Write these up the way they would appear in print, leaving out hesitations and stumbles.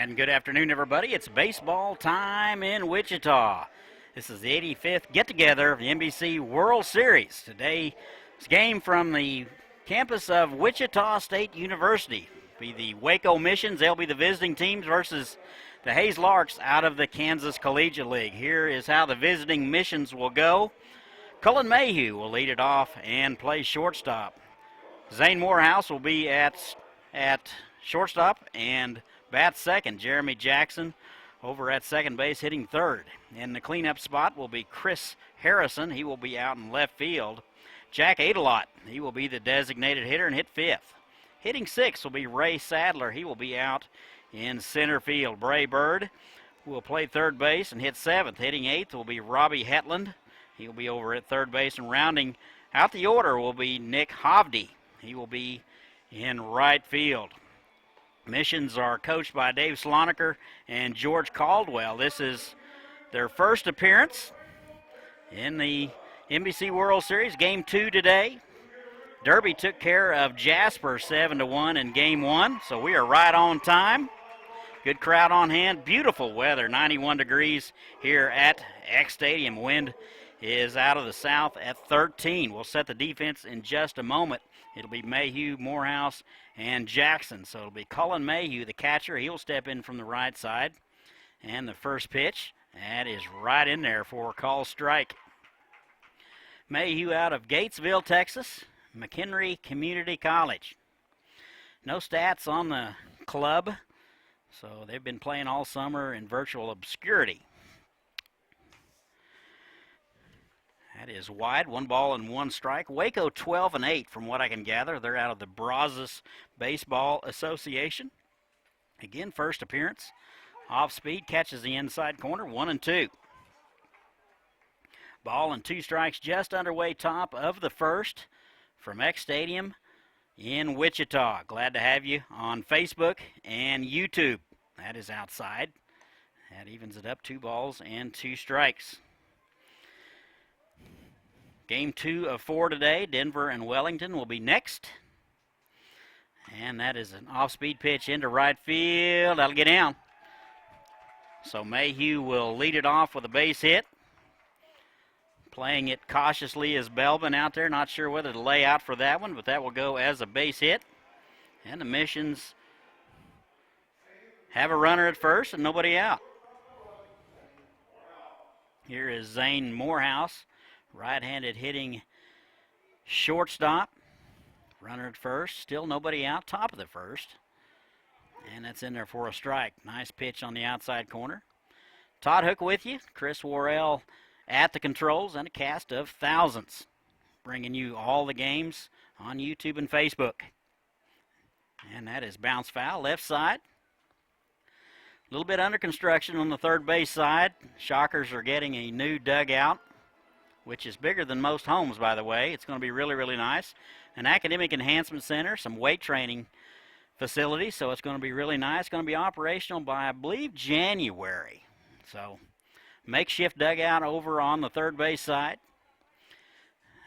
And good afternoon, everybody. It's baseball time in Wichita. This is the 85th get-together of the NBC World Series. Today's game from the campus of Wichita State University. Be the Waco Missions. They'll be the visiting teams versus the Hayes Larks out of the Kansas Collegiate League. Here is how the visiting Missions will go. Cullen Mayhew will lead it off and play shortstop. Zane Morehouse will be at shortstop and bat second. Jeremy Jackson over at second base hitting third. In the cleanup spot will be Chris Harrison. He will be out in left field. Jack Adelot, he will be the designated hitter and hit fifth. Hitting sixth will be Ray Sadler. He will be out in center field. Bray Bird will play third base and hit seventh. Hitting eighth will be Robbie Hetland. He'll be over at third base, and rounding out the order will be Nick Hovde. He will be in right field. Missions are coached by Dave Sloniker and George Caldwell. This is their first appearance in the NBC World Series. Game 2 today. Derby took care of Jasper 7-1 in Game 1, so we are right on time. Good crowd on hand. Beautiful weather, 91 degrees here at X Stadium. Wind is out of the south at 13. We'll set the defense in just a moment. It'll be Mayhew, Morehouse, and Jackson. So it'll be Cullen Mayhew, the catcher. He'll step in from the right side. And the first pitch, that is right in there for a call strike. Mayhew out of Gatesville, Texas, McHenry Community College. No stats on the club, so they've been playing all summer in virtual obscurity. That is wide, 1 ball and 1 strike. Waco 12-8 from what I can gather. They're out of the Brazos Baseball Association. Again, first appearance. Off speed, catches the inside corner, 1-2. Ball and 2 strikes just underway top of the first from X Stadium in Wichita. Glad to have you on Facebook and YouTube. That is outside. That evens it up, 2 balls and 2 strikes. Game 2 of 4 today. Denver and Wellington will be next. And that is an off-speed pitch into right field. That'll get down. So Mayhew will lead it off with a base hit. Playing it cautiously is Belbin out there. Not sure whether to lay out for that one, but that will go as a base hit. And the Missions have a runner at first and nobody out. Here is Zane Morehouse. Right-handed hitting shortstop. Runner at first. Still nobody out. Top of the first. And that's in there for a strike. Nice pitch on the outside corner. Todd Hook with you. Chris Worrell at the controls and a cast of thousands. Bringing you all the games on YouTube and Facebook. And that is bounce foul. Left side. A little bit under construction on the third base side. Shockers are getting a new dugout, which is bigger than most homes, by the way. It's going to be really, really nice. An academic enhancement center, some weight training facilities, so it's going to be really nice. It's going to be operational by, I believe, January. So, makeshift dugout over on the third base side.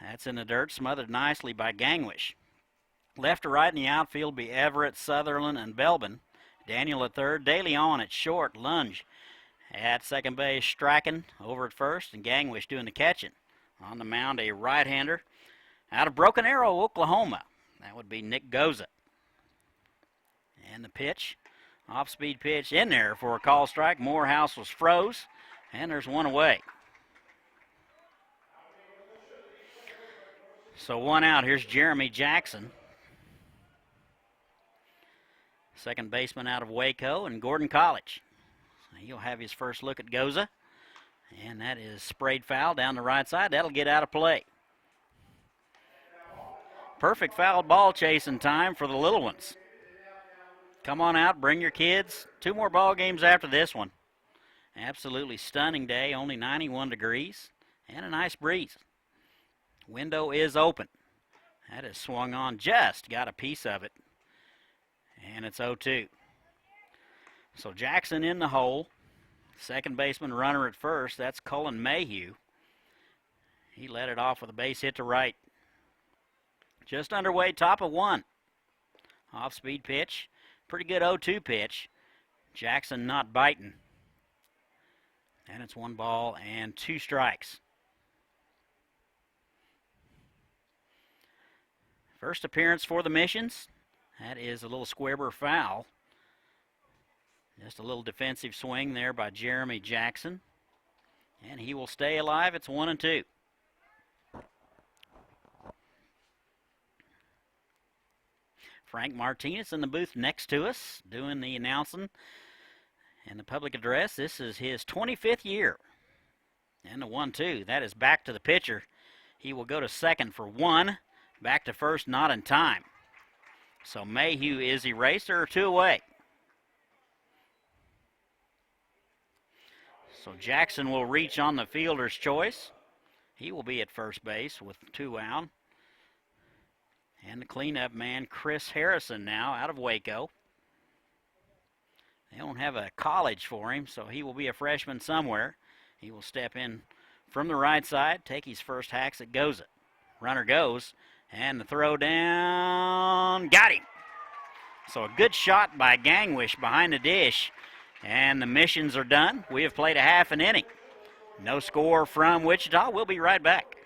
That's in the dirt, smothered nicely by Gangwish. Left to right in the outfield be Everett, Sutherland, and Belbin. Daniel at third, De Leon at short, Lunge at second base, Strachan over at first, and Gangwish doing the catching. On the mound, a right-hander out of Broken Arrow, Oklahoma. That would be Nick Goza. And the pitch, off-speed pitch in there for a call strike. Morehouse was froze, and there's one away. So 1 out. Here's Jeremy Jackson. Second baseman out of Waco and Gordon College. So he'll have his first look at Goza. And that is sprayed foul down the right side. That'll get out of play. Perfect foul ball chasing time for the little ones. Come on out, bring your kids. 2 more ball games after this one. Absolutely stunning day, only 91 degrees, and a nice breeze. Window is open. That is swung on, just got a piece of it. And it's 0-2. So Jackson in the hole. Second baseman runner at first, that's Cullen Mayhew. He led it off with a base hit to right. Just underway, top of 1. Off-speed pitch. Pretty good 0-2 pitch. Jackson not biting. And it's 1 ball and 2 strikes. First appearance for the Missions. That is a little squibber foul. Just a little defensive swing there by Jeremy Jackson. And he will stay alive. It's 1-2. Frank Martinez in the booth next to us doing the announcing and the public address. This is his 25th year. And the 1-2. That is back to the pitcher. He will go to second for 1. Back to first, not in time. So Mayhew is erased. There are 2 away. So Jackson will reach on the fielder's choice. He will be at first base with 2 out. And the cleanup man, Chris Harrison, now out of Waco. They don't have a college for him, so he will be a freshman somewhere. He will step in from the right side, take his first hacks at goes it. Runner goes, and the throw down, got him. So a good shot by Gangwish behind the dish, and the Missions are done. We have played a half an inning. No score from Wichita. We'll be right back.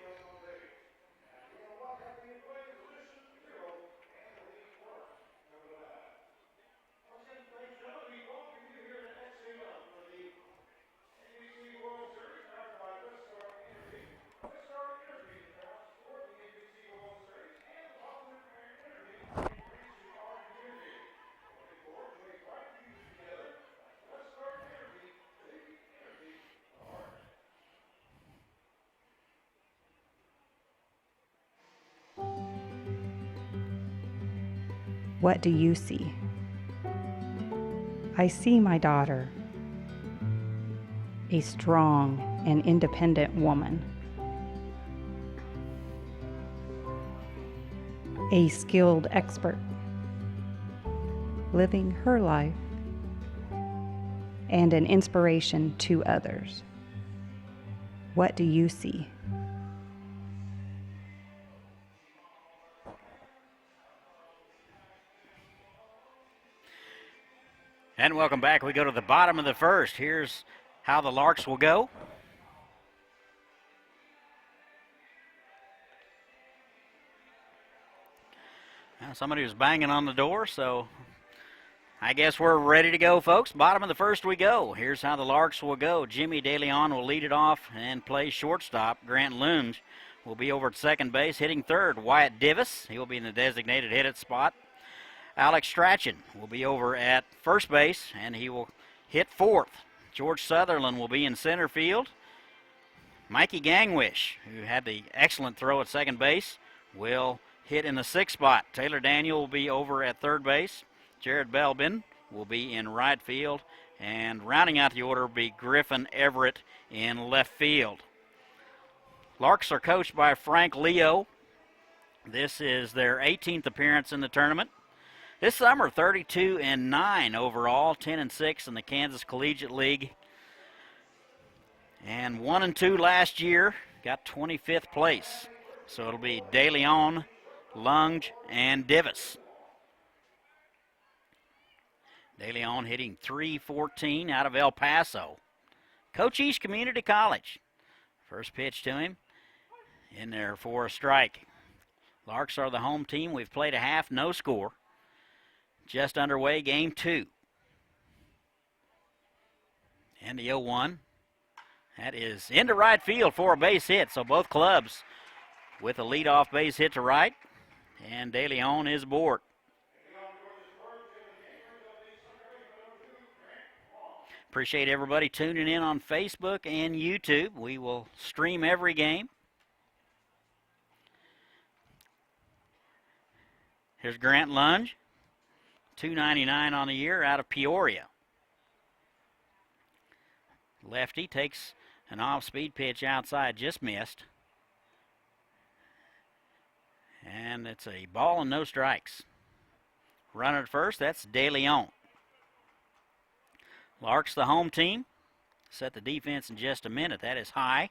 What do you see? I see my daughter, a strong and independent woman, a skilled expert, living her life, and an inspiration to others. What do you see? And welcome back. We go to the bottom of the first. Here's how the Larks will go. Now somebody was banging on the door, so I guess we're ready to go, folks. Bottom of the first we go. Here's how the Larks will go. Jimmy DeLeon will lead it off and play shortstop. Grant Lunge will be over at second base, hitting third. Wyatt Divis, he will be in the designated hit it spot. Alex Strachan will be over at first base, and he will hit fourth. George Sutherland will be in center field. Mikey Gangwish, who had the excellent throw at second base, will hit in the sixth spot. Taylor Daniel will be over at third base. Jared Belbin will be in right field. And rounding out the order will be Griffin Everett in left field. Larks are coached by Frank Leo. This is their 18th appearance in the tournament. This summer, 32-9 overall, 10-6 in the Kansas Collegiate League. And 1-2 last year, got 25th place. So it'll be DeLeon, Lunge, and Divis. DeLeon hitting .314 out of El Paso. Cochise Community College. First pitch to him, in there for a strike. Larks are the home team. We've played a half, no score. Just underway, game 2. And the 0-1. That is into right field for a base hit. So both clubs with a leadoff base hit to right. And DeLeon is aboard. Appreciate everybody tuning in on Facebook and YouTube. We will stream every game. Here's Grant Lunge. $2.99 on the year out of Peoria. Lefty takes an off-speed pitch outside, just missed. And it's a ball and no strikes. Runner at first, that's DeLeon. Larks the home team. Set the defense in just a minute. That is high.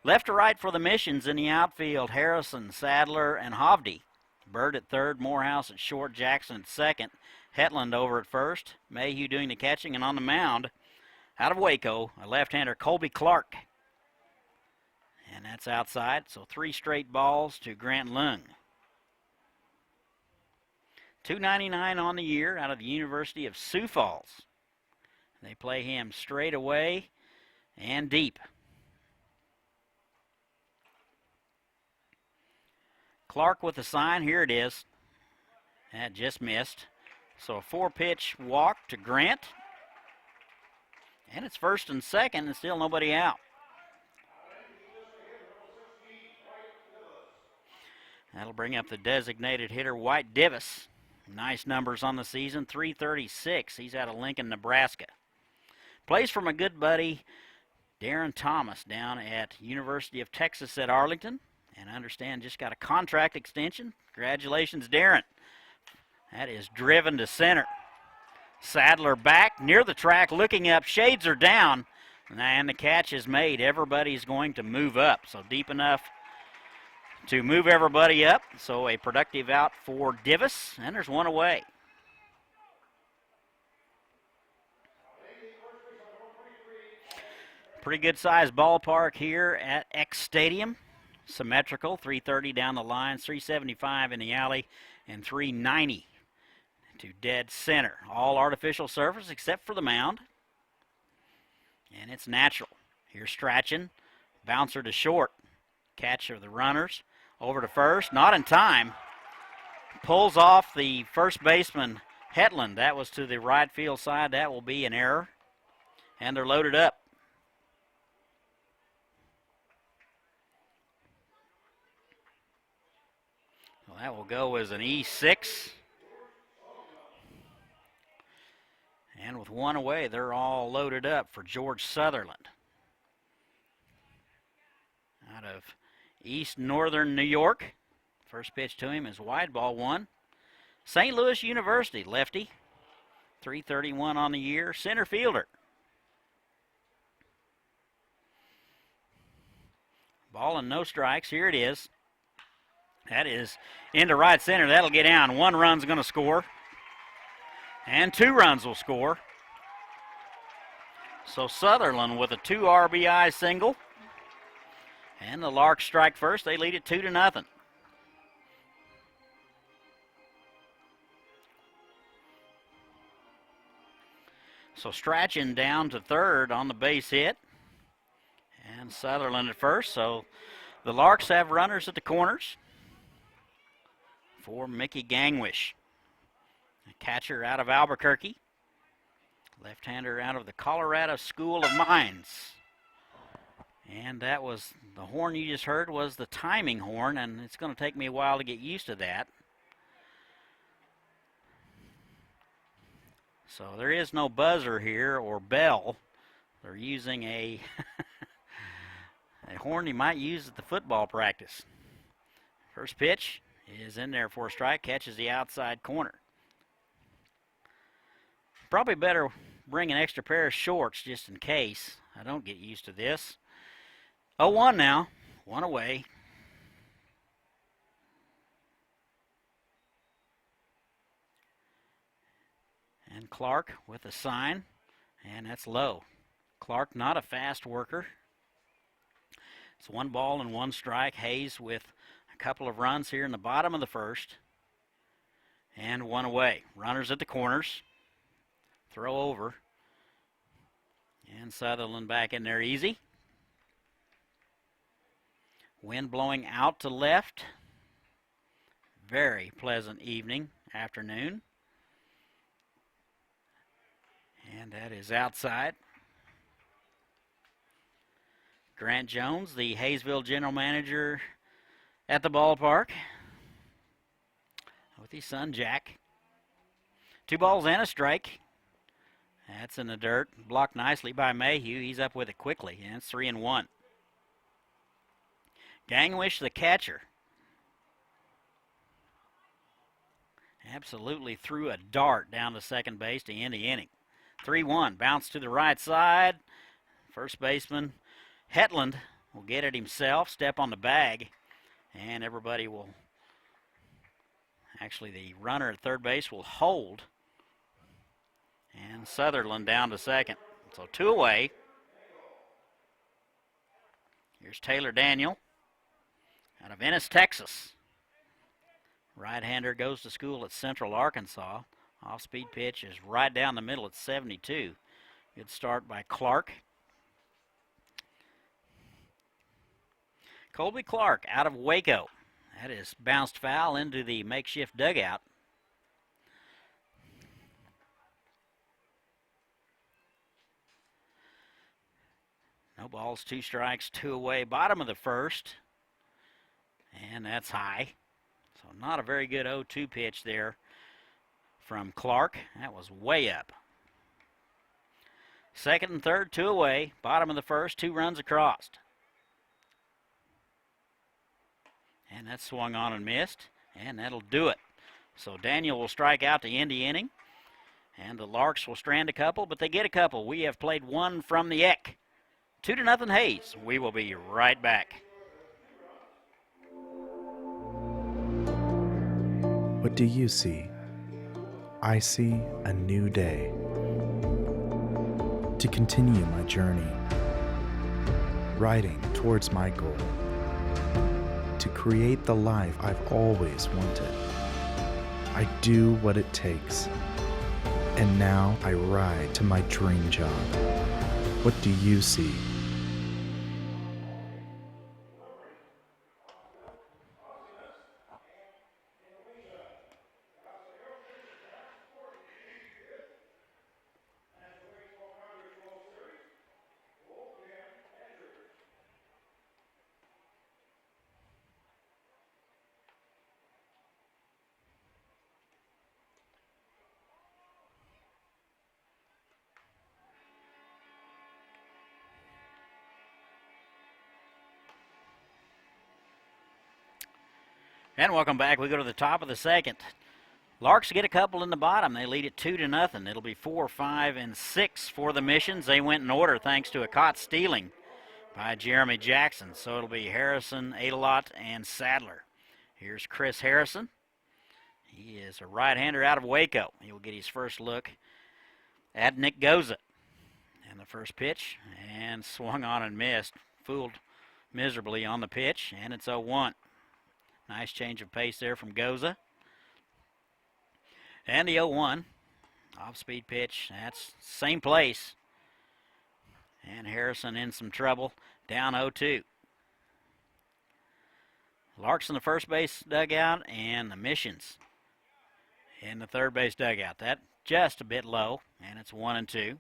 Left to right for the Missions in the outfield, Harrison, Sadler, and Hovde. Bird at third, Morehouse at short, Jackson at second, Hetland over at first, Mayhew doing the catching, and on the mound, out of Waco, a left-hander, Colby Clark. And that's outside, so 3 straight balls to Grant Lung. $2.99 on the year out of the University of Sioux Falls. They play him straight away and deep. Clark with the sign. Here it is. That just missed. So a 4-pitch walk to Grant. And it's first and second and still nobody out. That'll bring up the designated hitter, White Divis. Nice numbers on the season, 336. He's out of Lincoln, Nebraska. Plays for my good buddy, Darren Thomas, down at University of Texas at Arlington. And I understand just got a contract extension. Congratulations, Darren. That is driven to center. Sadler back near the track, looking up. Shades are down, and the catch is made. Everybody's going to move up, so deep enough to move everybody up. So a productive out for Divis, and there's one away. Pretty good sized ballpark here at X Stadium. Symmetrical, 330 down the line, 375 in the alley, and 390 to dead center. All artificial surface except for the mound. And it's natural. Here's Strachan, bouncer to short. Catch of the runners. Over to first, not in time. Pulls off the first baseman, Hetland. That was to the right field side. That will be an error. And they're loaded up. Well, that will go as an E6. And with one away, they're all loaded up for George Sutherland. Out of East Northern New York. First pitch to him is wide, ball 1. St. Louis University, lefty. 331 on the year, center fielder. Ball and no strikes, here it is. That is into right center, that'll get down. 1 run's going to score. And 2 runs will score. So Sutherland with a 2 RBI single. And the Larks strike first. They lead it 2-0. So Strachan down to third on the base hit. And Sutherland at first. So the Larks have runners at the corners for Mickey Gangwish. A catcher out of Albuquerque. Left-hander out of the Colorado School of Mines. And that was, the horn you just heard was the timing horn, and it's going to take me a while to get used to that. So there is no buzzer here or bell. They're using a, a horn you might use at the football practice. First pitch is in there for a strike, catches the outside corner. Probably better bring an extra pair of shorts just in case I don't get used to this. 0-1 now, 1 away. And Clark with a sign, and that's low. Clark not a fast worker. It's 1 ball and 1 strike. Hayes with a couple of runs here in the bottom of the first. And 1 away. Runners at the corners. Throw over. And Sutherland back in there easy. Wind blowing out to left. Very pleasant evening, afternoon. And that is outside. Grant Jones, the Hayesville general manager at the ballpark, with his son Jack. 2 balls and a strike. That's in the dirt. Blocked nicely by Mayhew. He's up with it quickly, and it's 3-1. Gangwish, the catcher, absolutely threw a dart down to second base to end the inning. 3-1, bounce to the right side. First baseman Hetland will get it himself, step on the bag, and everybody will Actually, the runner at third base will hold. And Sutherland down to second. So 2 away. Here's Taylor Daniel out of Ennis, Texas. Right-hander, goes to school at Central Arkansas. Off-speed pitch is right down the middle at 72. Good start by Clark. Colby Clark out of Waco. That is bounced foul into the makeshift dugout. No balls, 2 strikes, 2 away. Bottom of the first. And that's high. So not a very good 0-2 pitch there from Clark. That was way up. Second and third, 2 away. Bottom of the first, 2 runs across. And that swung on and missed, and that'll do it. So Daniel will strike out to end the inning, and the Larks will strand a couple, but they get a couple. We have played one from the Eck. 2-0 Hayes. We will be right back. What do you see? I see a new day. To continue my journey, riding towards my goal. To create the life I've always wanted. I do what it takes. And now I ride to my dream job. What do you see? And welcome back. We go to the top of the second. Larks get a couple in the bottom. They lead it 2-0. It'll be 4, 5, and 6 for the Missions. They went in order thanks to a caught stealing by Jeremy Jackson. So it'll be Harrison, Adelot, and Sadler. Here's Chris Harrison. He is a right-hander out of Waco. He will get his first look at Nick Goza. And the first pitch, and swung on and missed. Fooled miserably on the pitch, and it's 0-1. Nice change of pace there from Goza. And the 0-1. Off-speed pitch. That's same place. And Harrison in some trouble. Down 0-2. Larks in the first base dugout and the Missions in the third base dugout. That just a bit low, and it's 1-2.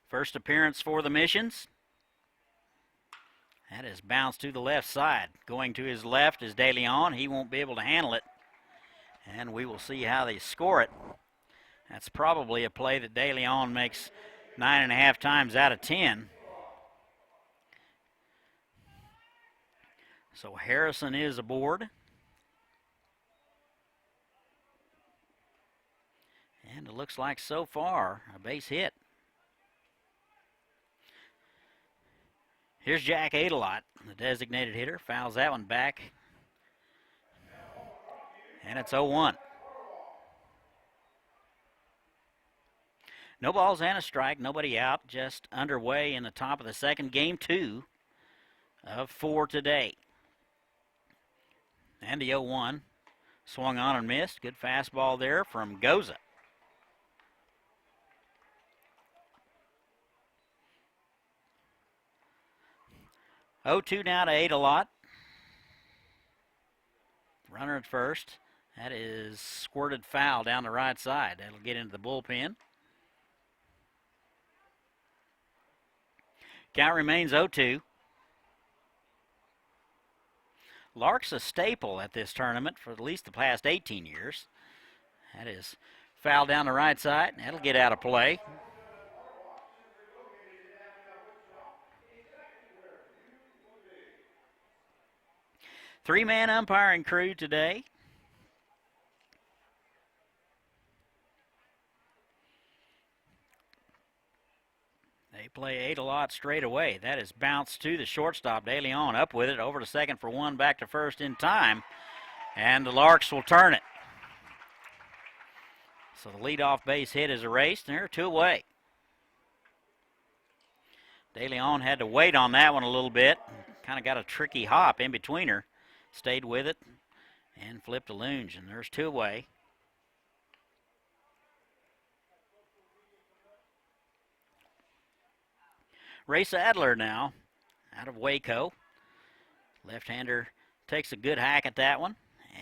First appearance for the Missions. That is bounced to the left side. Going to his left is De Leon. He won't be able to handle it. And we will see how they score it. That's probably a play that De Leon makes 9.5 times out of 10. So Harrison is aboard. And it looks like so far a base hit. Here's Jack Adelot, the designated hitter. Fouls that one back. And it's 0-1. No balls and a strike. Nobody out. Just underway in the top of the second. Game 2 of 4 today. And the 0-1. Swung on and missed. Good fastball there from Goza. Oh, 2 now to Adelot. Runner at first. That is squirted foul down the right side. That'll get into the bullpen. Count remains 0-2. Larks a staple at this tournament for at least the past 18 years. That is foul down the right side. That'll get out of play. Three-man umpiring crew today. They play Adelot straight away. That is bounced to the shortstop. De Leon up with it, over to second for one, back to first in time. And the Larks will turn it. So the leadoff base hit is erased, and they're 2 away. De Leon had to wait on that one a little bit. Kind of got a tricky hop in between her. Stayed with it and flipped a lunge, and there's 2 away. Race Adler now out of Waco. Left-hander takes a good hack at that one,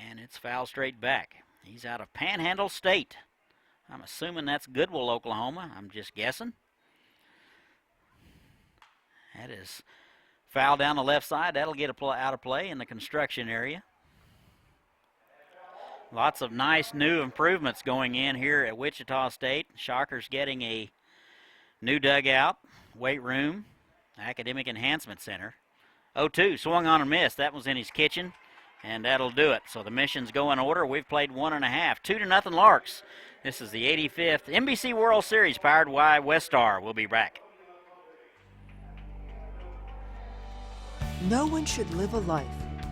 and it's foul straight back. He's out of Panhandle State. I'm assuming that's Goodwill, Oklahoma. I'm just guessing. That is foul down the left side. That'll get out of play in the construction area. Lots of nice new improvements going in here at Wichita State. Shocker's getting a new dugout, weight room, academic enhancement center. 0-2, swung on and missed. That was in his kitchen, and that'll do it. So the missions go in order. We've played 1.5. 2-0 Larks. This is the 85th NBC World Series powered by Westar. We'll be back. No one should live a life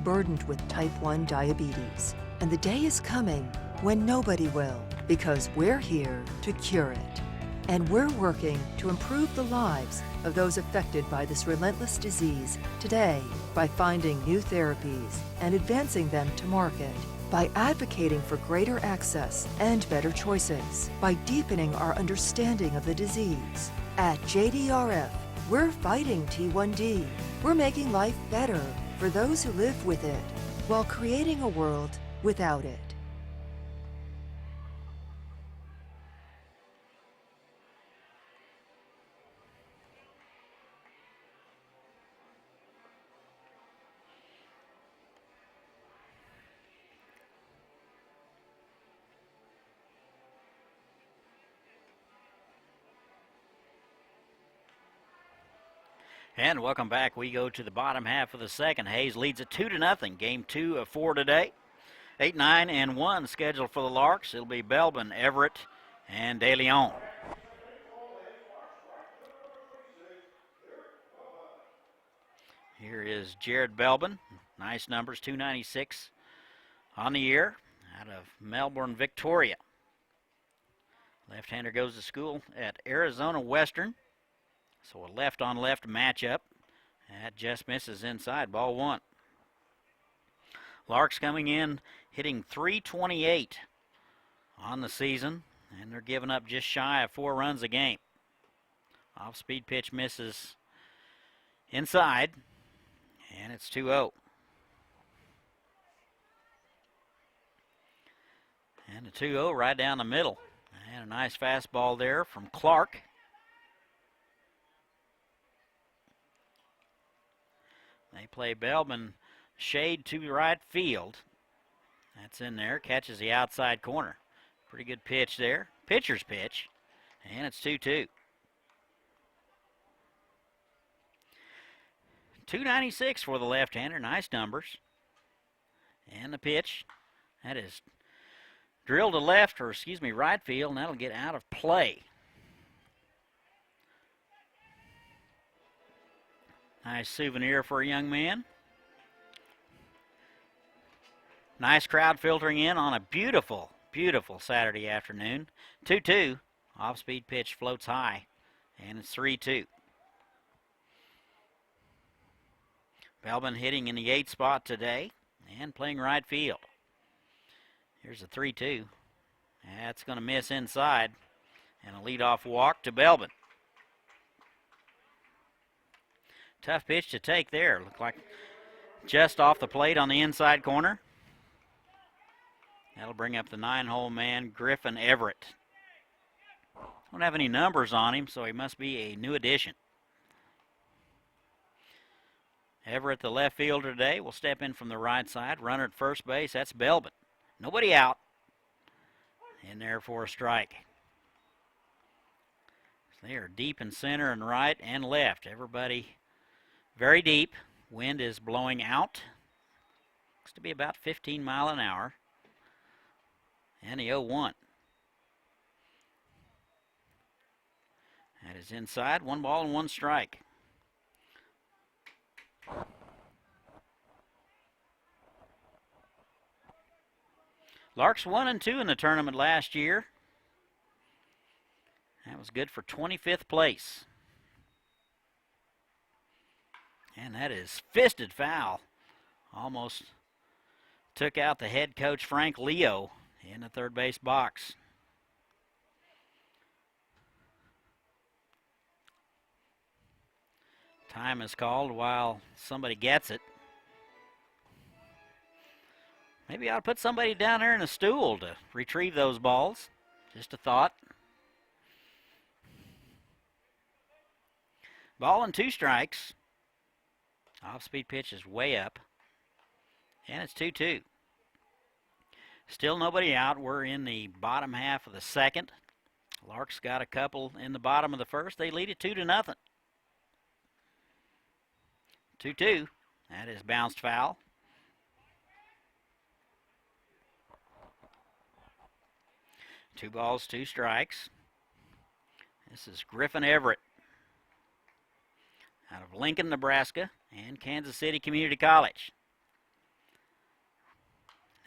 burdened with type 1 diabetes. And the day is coming when nobody will, because we're here to cure it. And we're working to improve the lives of those affected by this relentless disease today by finding new therapies and advancing them to market, by advocating for greater access and better choices, by deepening our understanding of the disease. At JDRF, we're fighting T1D. We're making life better for those who live with it, while creating a world without it. And welcome back. We go to the bottom half of the second. Hayes leads it 2-0. Game 2 of 4 today. 8, 9, and 1 scheduled for the Larks. It'll be Belbin, Everett, and De Leon. Here is Jared Belbin. Nice numbers, 296 on the year out of Melbourne, Victoria. Left-hander goes to school at Arizona Western. So a left-on-left matchup. That just misses inside, ball 1. Larks coming in, hitting .328 on the season, and they're giving up just shy of 4 runs a game. Off-speed pitch misses inside, and it's 2-0. And a 2-0 right down the middle. And a nice fastball there from Clark. They play Belbin shade to right field. That's in there. Catches the outside corner. Pretty good pitch there. Pitcher's pitch. And it's 2-2. 296 for the left-hander. Nice numbers. And the pitch. That is drilled to left, or excuse me, right field, and that'll get out of play. Nice souvenir for a young man. Nice crowd filtering in on a beautiful, beautiful Saturday afternoon. 2-2. Off-speed pitch floats high, and it's 3-2. Belbin hitting in the 8th spot today and playing right field. Here's a 3-2. That's going to miss inside, and a leadoff walk to Belbin. Tough pitch to take there. Looked like just off the plate on the inside corner. That'll bring up the 9-hole man, Griffin Everett. Don't have any numbers on him, so he must be a new addition. Everett, the left fielder today, will step in from the right side. Runner at first base, that's Belbin. Nobody out. In there for a strike. So they are deep in center and right and left. Everybody very deep. Wind is blowing out. Looks to be about 15 miles an hour. And the 0-1. That is inside. 1 ball and 1 strike. Larks 1-2 in the tournament last year. That was good for 25th place. And that is fisted foul. Almost took out the head coach, Frank Leo, in the third base box. Time is called while somebody gets it. Maybe I ought to put somebody down there in a stool to retrieve those balls. Just a thought. Ball and 2 strikes. Off-speed pitch is way up. And it's 2-2. Still nobody out. We're in the bottom half of the second. Larks got a couple in the bottom of the first. They lead it 2-0. 2-2. That is bounced foul. Two balls, 2 strikes. This is Griffin Everett out of Lincoln, Nebraska, and Kansas City Community College.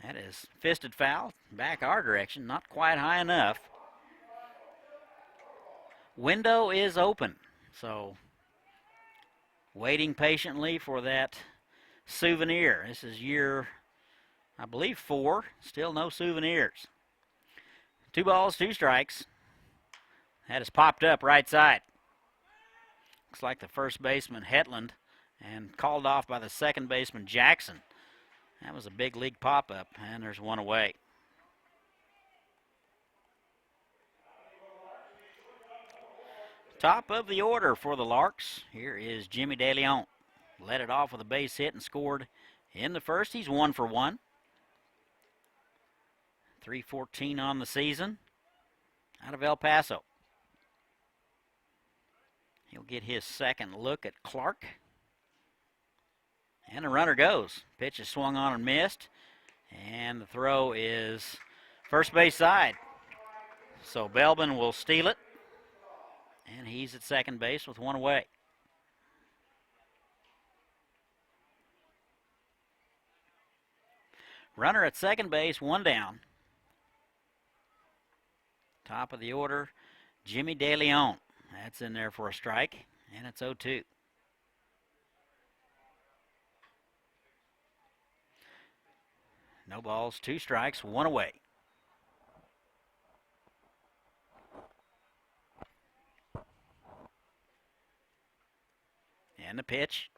That is fisted foul, back our direction, not quite high enough. Window is open, so waiting patiently for that souvenir. This is year, I believe, 4, still no souvenirs. 2 balls, 2 strikes. That is popped up right side. Looks like the first baseman, Hetland, and called off by the second baseman, Jackson. That was a big league pop-up, and there's one away. Top of the order for the Larks. Here is Jimmy DeLeon. Led it off with a base hit and scored in the first. He's 1 for 1. 314 on the season out of El Paso. He'll get his second look at Clark. And the runner goes. Pitch is swung on and missed. And the throw is first base side. So Belbin will steal it. And he's at second base with 1 away. Runner at second base, 1 down. Top of the order, Jimmy DeLeon. That's in there for a strike, and it's 0-2. No balls, 2 strikes, 1 away. And the pitch.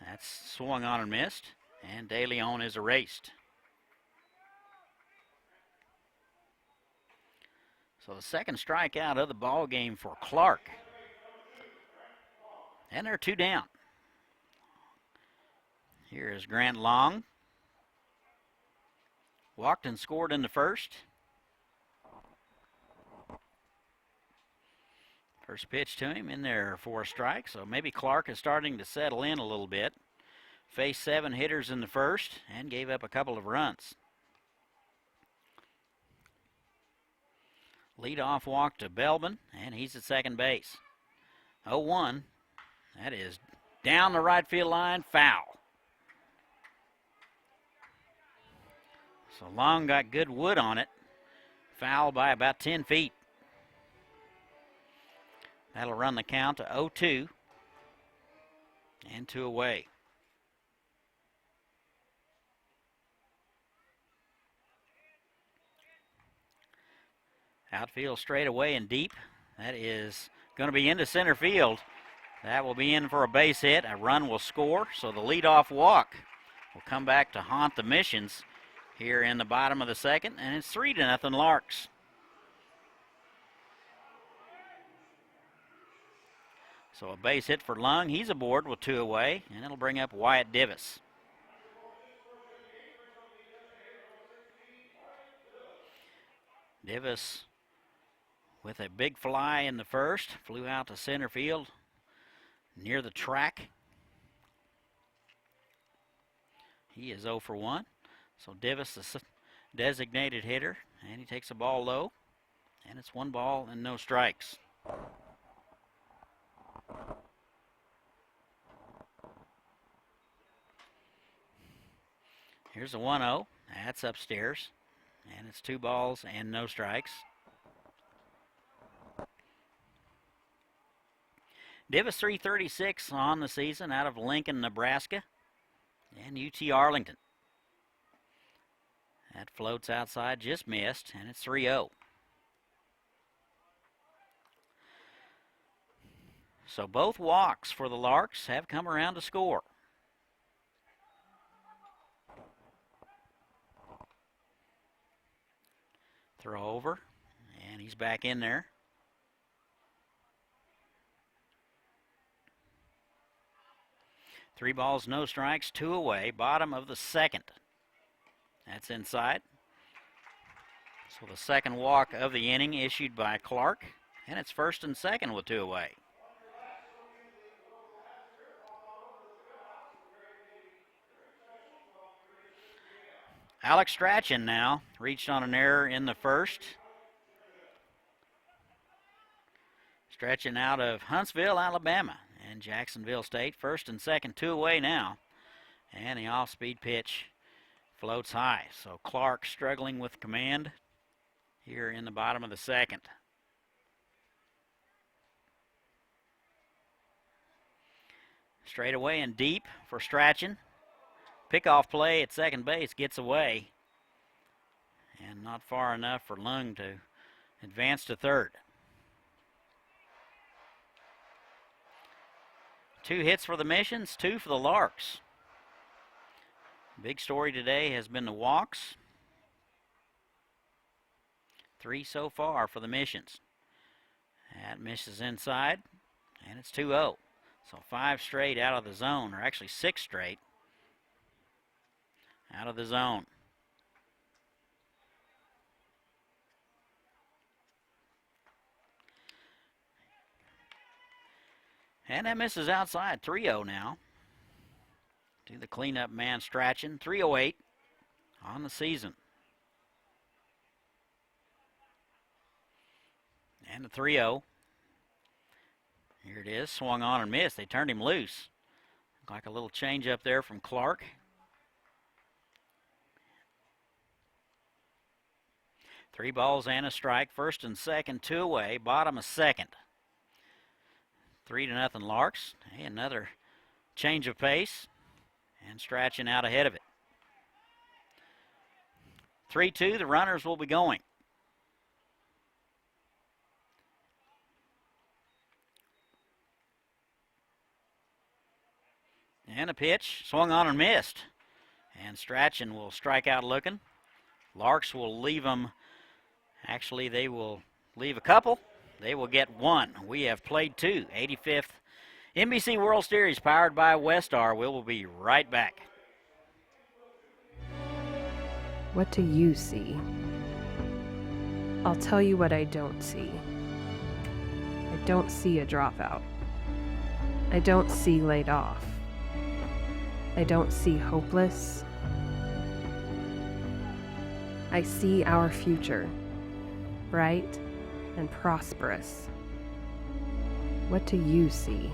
That's swung on and missed, and DeLeon is erased. So the second strikeout of the ball game for Clark. And they're 2 down. Here is Grant Long. Walked and scored in the first. First pitch to him in there for a strike, so maybe Clark is starting to settle in a little bit. Faced 7 hitters in the first and gave up a couple of runs. Leadoff walk to Belbin, and he's at second base. 0-1. That is down the right field line, foul. So Long got good wood on it. Foul by about 10 feet. That'll run the count to 0-2. And 2 away. Outfield straight away and deep. That is going to be into center field. That will be in for a base hit. A run will score, so the leadoff walk will come back to haunt the Missions here in the bottom of the second, and it's 3-0 Larks. So a base hit for Lung. He's aboard with 2 away, and it'll bring up Wyatt Divis. Divis with a big fly in the first, flew out to center field near the track. He is 0 for 1. So Divis, the designated hitter, and he takes the ball low, and it's 1 ball and no strikes. Here's a 1-0. That's upstairs, And it's 2 balls and no strikes. Divis 336 on the season out of Lincoln, Nebraska, and UT Arlington. That floats outside, just missed, and it's 3-0. So both walks for the Larks have come around to score. Throw over, and he's back in there. Three balls, no strikes, 2 away, bottom of the second. That's inside. So the second walk of the inning issued by Clark, and it's first and second with 2 away. Alex Strachan now reached on an error in the first. Strachan out of Huntsville, Alabama, and Jacksonville State. First and second, 2 away now. And the off-speed pitch floats high. So Clark struggling with command here in the bottom of the second. Straight away and deep for Strachan. Pickoff play at second base gets away. And not far enough for Lung to advance to third. 2 hits for the Missions, 2 for the Larks. Big story today has been the walks. 3 so far for the Missions. That misses inside, and it's 2-0. So 5 straight out of the zone, or actually 6 straight out of the zone. And that misses outside, 3-0 now. To the cleanup man Strachan, 308 on the season. And the 3-0. Here it is, swung on and missed. They turned him loose. Looked like a little change up there from Clark. Three balls and a strike, first and second, 2 away, bottom of second. 3-0 Larks. Hey, another change of pace, and Strachan out ahead of it. 3-2, the runners will be going. And a pitch, swung on and missed. And Strachan will strike out looking. Larks will leave them. Actually, they will leave a couple. They will get 1. We have played 2. 85th NBC World Series powered by Westar. We will be right back. What do you see? I'll tell you what I don't see. I don't see a dropout. I don't see laid off. I don't see hopeless. I see our future, bright and prosperous. What do you see?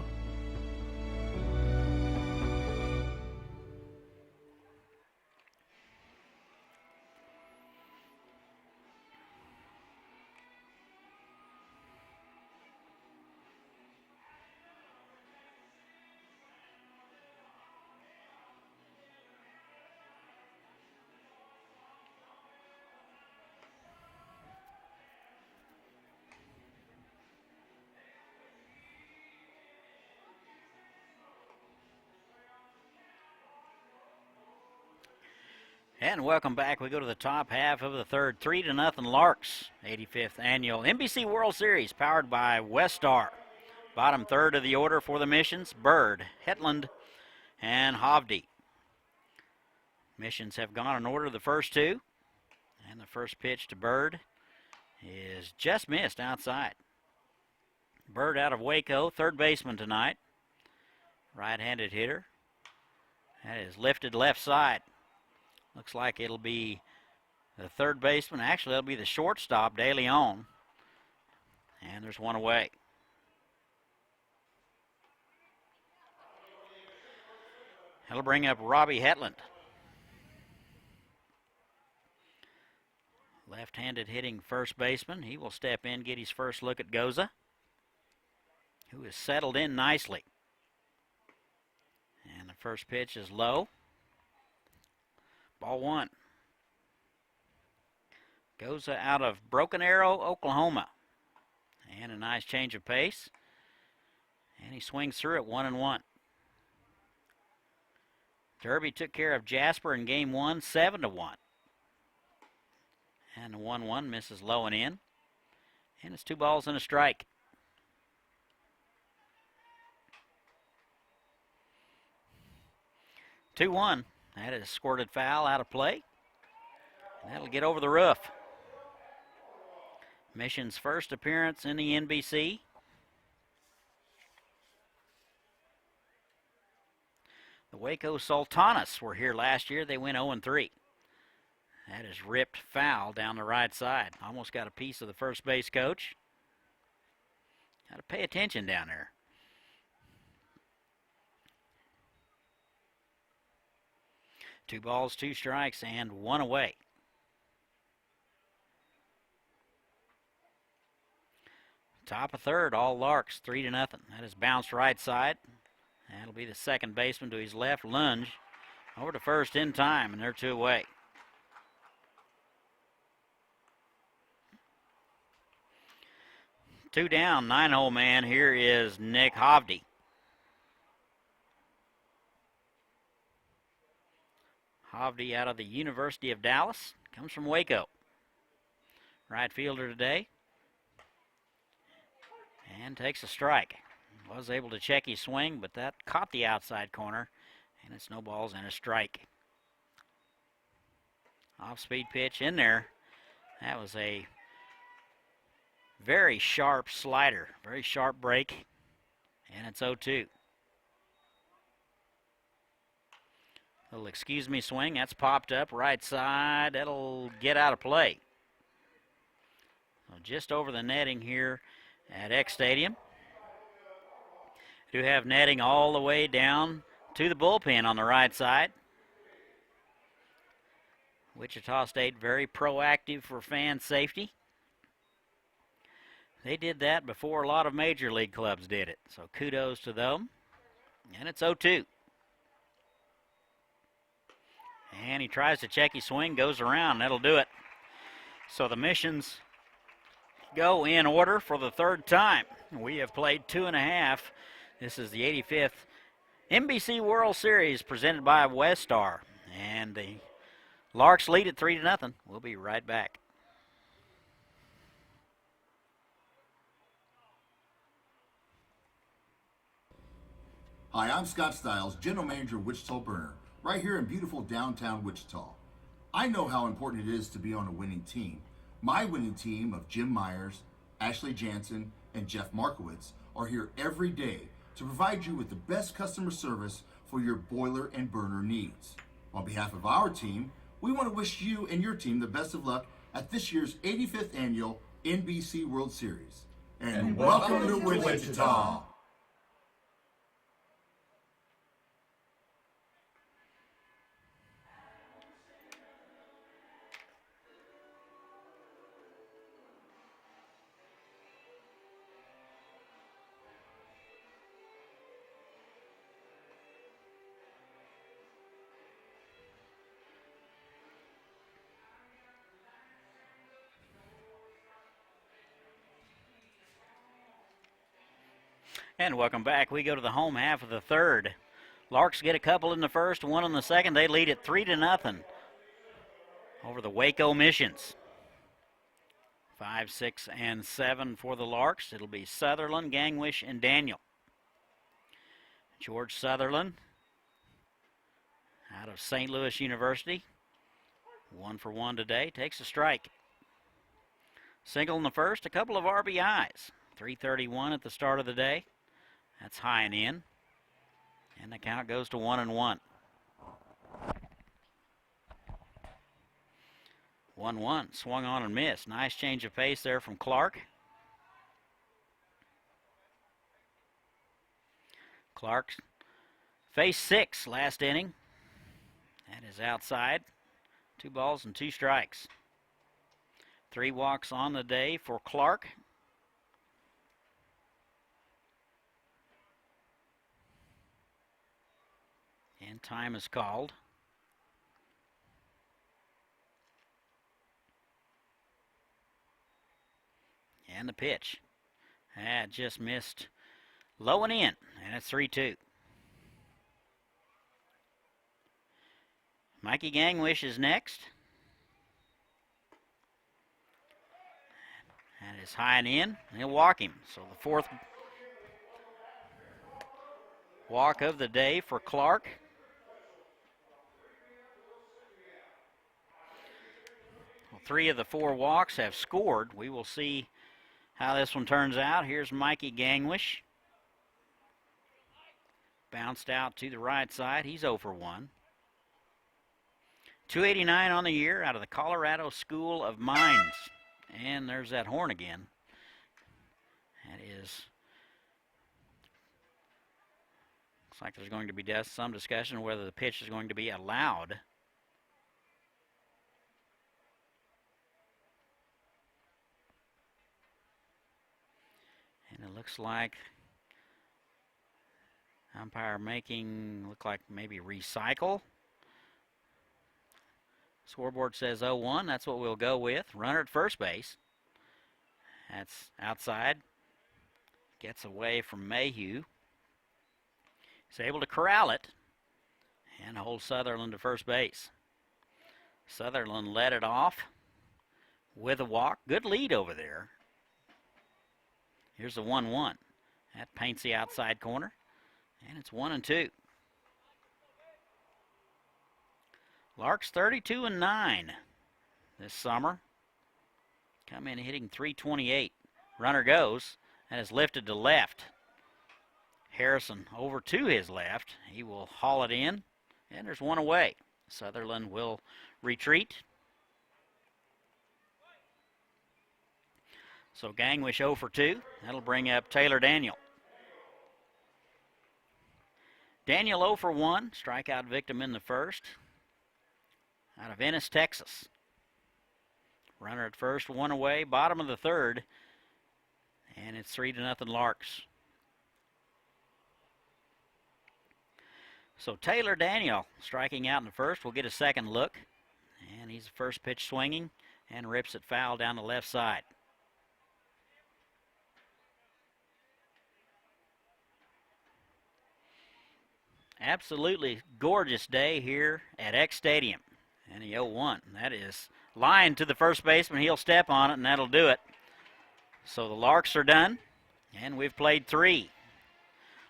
And welcome back. We go to the top half of the third. 3-0 Larks, 85th annual NBC World Series powered by Westar. Bottom third of the order for the Missions, Bird, Hetland, and Hovde. Missions have gone in order the first 2. And the first pitch to Bird is just missed outside. Bird out of Waco, third baseman tonight. Right-handed hitter. That is lifted left side. Looks like it'll be the third baseman. Actually, it'll be the shortstop, De Leon. And there's 1 away. That'll bring up Robbie Hetland. Left-handed hitting first baseman. He will step in, get his first look at Goza, who is settled in nicely. And the first pitch is low. Ball one. Goza out of Broken Arrow, Oklahoma. And a nice change of pace. And he swings through it 1-1. Derby took care of Jasper in game one, 7-1. And the 1-1 misses low and in. And it's 2 balls and a strike. Two-1. That is squirted foul out of play. And that'll get over the roof. Mission's first appearance in the NBC. The Waco Sultanas were here last year. They went 0-3. That is ripped foul down the right side. Almost got a piece of the first base coach. Got to pay attention down there. Two balls, 2 strikes, and 1 away. Top of third, all Larks, 3-0. That is bounced right side. That'll be the second baseman to his left, lunge over to first in time, and they're 2 away. Two down, 9-hole man. Here is Nick Hovde. Hovde out of the University of Dallas, comes from Waco. Right fielder today. And takes a strike. Was able to check his swing, but that caught the outside corner, and it snowballs and a strike. Off-speed pitch in there. That was a very sharp slider, very sharp break, and it's 0-2. Little excuse me swing, that's popped up right side. That'll get out of play. So just over the netting here at X Stadium. Do have netting all the way down to the bullpen on the right side. Wichita State very proactive for fan safety. They did that before a lot of major league clubs did it, so kudos to them. And it's 0-2. And he tries to check his swing, goes around, that'll do it. So the missions go in order for the third time. We have played 2.5. This is the 85th NBC World Series presented by Westar. And the Larks lead at 3-0. We'll be right back. Hi, I'm Scott Stiles, General Manager of Wichita Burner, right here in beautiful downtown Wichita. I know how important it is to be on a winning team. My winning team of Jim Myers, Ashley Jansen, and Jeff Markowitz are here every day to provide you with the best customer service for your boiler and burner needs. On behalf of our team, we want to wish you and your team the best of luck at this year's 85th Annual NBC World Series. And welcome to Wichita! And welcome back. We go to the home half of the third. Larks get a couple in the first, 1 in the second. They lead it 3-0 over the Waco Missions. 5, 6, and 7 for the Larks. It'll be Sutherland, Gangwish, and Daniel. George Sutherland out of St. Louis University. 1 for 1 today. Takes a strike. Single in the first, a couple of RBIs. 3:31 at the start of the day. That's high and in. And the count goes to 1-1. 1-1. Swung on and missed. Nice change of pace there from Clark. Clark faced 6 last inning. That is outside. 2 balls and 2 strikes. 3 walks on the day for Clark. And time is called. And the pitch. That just missed low and in, and it's 3-2. Mikey Gangwish is next. That is high and in. He'll walk him. So the 4th walk of the day for Clark. Well, 3 of the 4 walks have scored. We will see how this one turns out. Here's Mikey Gangwish. Bounced out to the right side. He's 0 for 1. 289 on the year out of the Colorado School of Mines. And there's that horn again. That is, looks like there's going to be some discussion whether the pitch is going to be allowed. And it looks like umpire look like maybe recycle. Scoreboard says 0-1. That's what we'll go with. Runner at first base. That's outside. Gets away from Mayhew. He's able to corral it and hold Sutherland to first base. Sutherland led it off with a walk. Good lead over there. Here's the 1-1. That paints the outside corner. And it's 1-2. Larks 32-9 this summer. Come in hitting .328. Runner goes. That is lifted to left. Harrison over to his left. He will haul it in. And there's one away. Sutherland will retreat. So Gangwish 0 for 2. That'll bring up Taylor Daniel. Daniel 0 for 1. Strikeout victim in the first. Out of Ennis, Texas. Runner at first, one away. Bottom of the third. And it's 3-0 Larks. So Taylor Daniel striking out in the first. We'll get a second look. And he's the first pitch swinging and rips it foul down the left side. Absolutely gorgeous day here at X Stadium. And the 0-1. That is line to the first baseman. He'll step on it, and that'll do it. So the Larks are done, and we've played 3.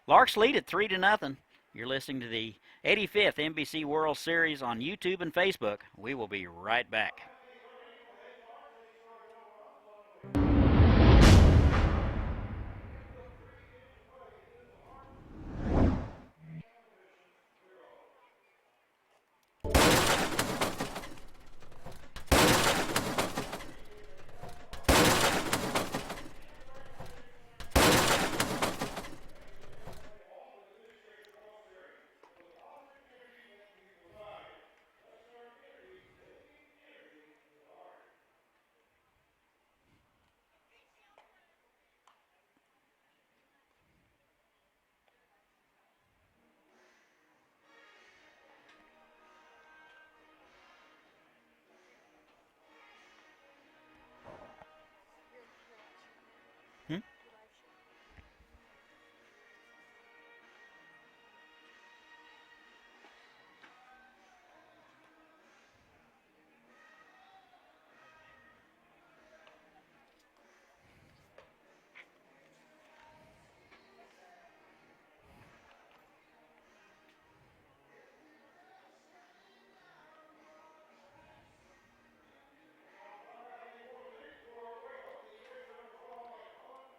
Larks lead at 3-0. You're listening to the 85th NBC World Series on YouTube and Facebook. We will be right back.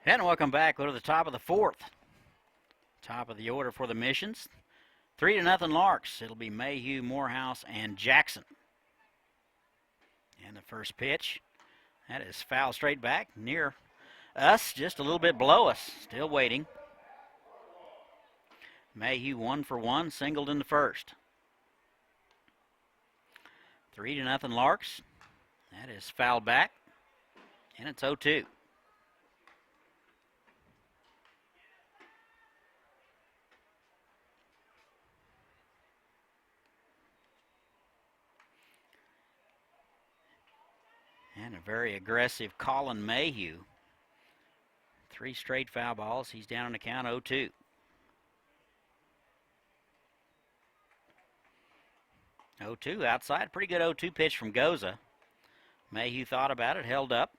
And welcome back. Go to the top of the 4th. Top of the order for the Missions. 3-0 Larks. It'll be Mayhew, Morehouse, and Jackson. And the first pitch. That is foul straight back near us, just a little bit below us. Still waiting. Mayhew 1 for 1, singled in the first. 3-0 Larks. That is fouled back. And it's 0-2. And a very aggressive Colin Mayhew. 3 straight foul balls. He's down on the count 0-2. 0-2 outside. Pretty good 0-2 pitch from Goza. Mayhew thought about it, held up.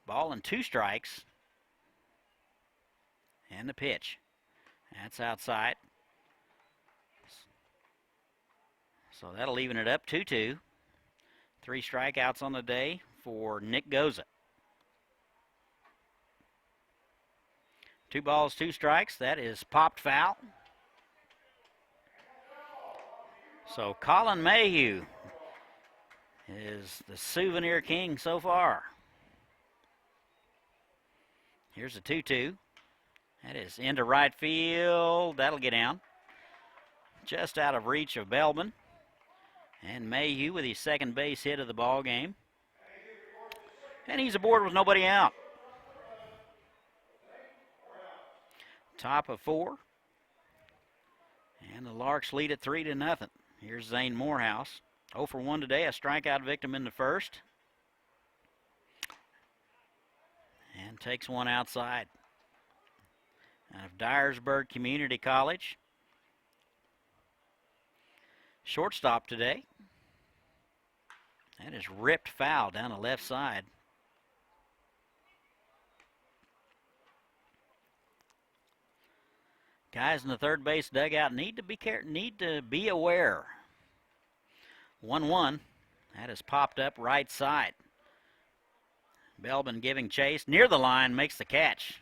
Ball and 2 strikes. And the pitch. That's outside. So that'll even it up 2-2. 3 strikeouts on the day for Nick Goza. 2 balls, 2 strikes. That is popped foul. So Colin Mayhew is the souvenir king so far. Here's a 2-2. That is into right field. That'll get down. Just out of reach of Belbin. And Mayhew with his second base hit of the ball game. And he's aboard with nobody out. Top of 4. And the Larks lead it 3-0. Here's Zane Morehouse. 0 for 1 today, a strikeout victim in the first. And takes one outside. Out of Dyersburg Community College. Shortstop today. That is ripped foul down the left side. Guys in the third base dugout need to be aware. 1-1. That is popped up right side. Belbin giving chase near the line, makes the catch.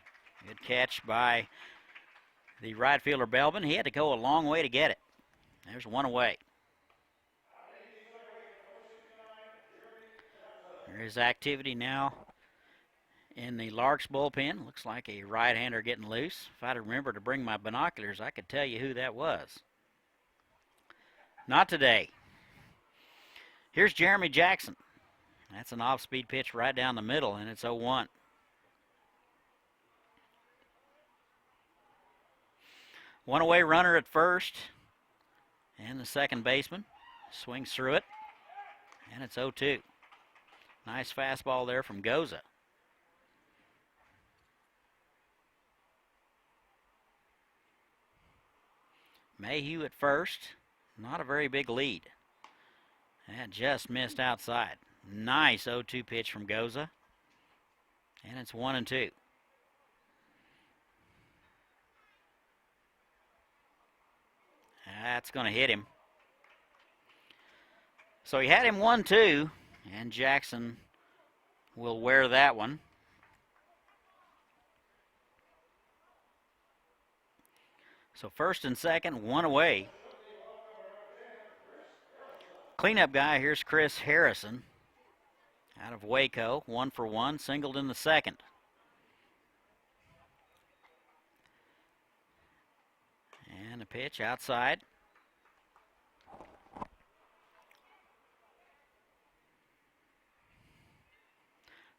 Good catch by the right fielder Belbin. He had to go a long way to get it. There's one away. There is activity now in the Larks bullpen. Looks like a right-hander getting loose. If I'd remember to bring my binoculars, I could tell you who that was. Not today. Here's Jeremy Jackson. That's an off-speed pitch right down the middle, and it's 0-1. One away runner at first, and the second baseman swings through it, and it's 0-2. Nice fastball there from Goza. Mayhew at first, not a very big lead. That just missed outside. Nice 0-2 pitch from Goza. And it's 1-2. That's going to hit him. So he had him 1-2, and Jackson will wear that one. So first and second, one away. Cleanup guy, here's Chris Harrison out of Waco, 1 for 1, singled in the second. And a pitch outside.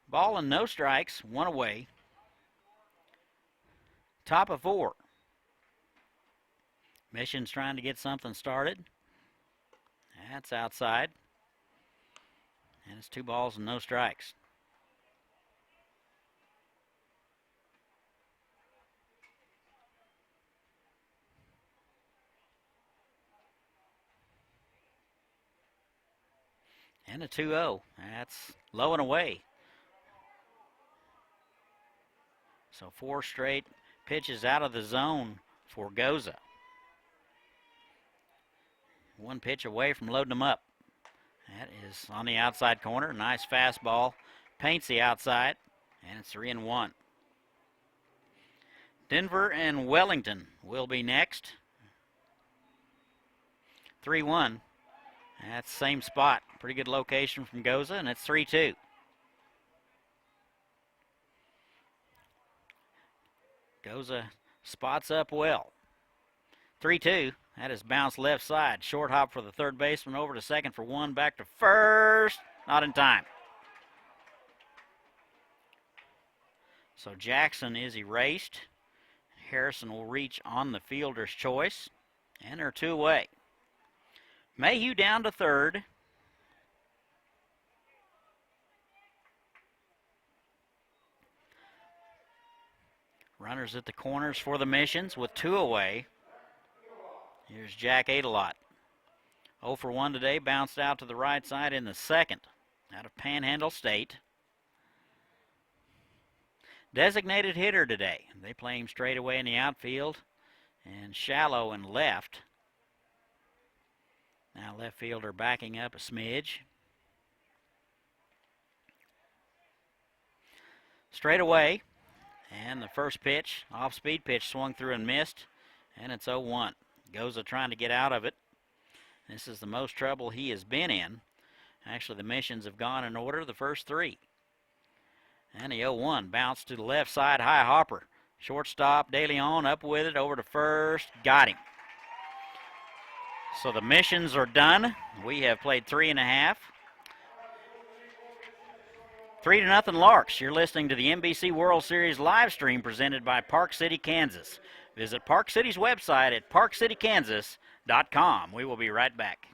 Ball and no strikes, one away. Top of 4. Mission's trying to get something started. That's outside. And it's 2 balls and no strikes. And a 2-0. That's low and away. So 4 straight pitches out of the zone for Goza. 1 pitch away from loading them up. That is on the outside corner. Nice fastball. Paints the outside. And it's 3-1. Denver and Wellington will be next. 3-1. That's the same spot. Pretty good location from Goza, and it's 3-2. Goza spots up well. 3-2. That is bounced left side. Short hop for the third baseman, over to second for 1, back to first. not in time. So Jackson is erased. Harrison will reach on the fielder's choice, and they're 2 away. Mayhew down to third. Runners at the corners for the Missions with 2 away. Here's Jack Adelot. 0 for 1 today, bounced out to the right side in the second out of Panhandle State. Designated hitter today. They play him straight away in the outfield and shallow and left. Now left fielder backing up a smidge. Straight away, and the first pitch, off-speed pitch, swung through and missed, and it's 0-1. Goza trying to get out of it. This is the most trouble he has been in. Actually, the Missions have gone in order the first 3. And the 0-1 bounced to the left side, high hopper. Shortstop, De Leon up with it, over to first, got him. So the Missions are done. We have played 3.5. 3-0 Larks. You're listening to the NBC World Series live stream presented by Park City, Kansas. Visit Park City's website at parkcitykansas.com. We will be right back.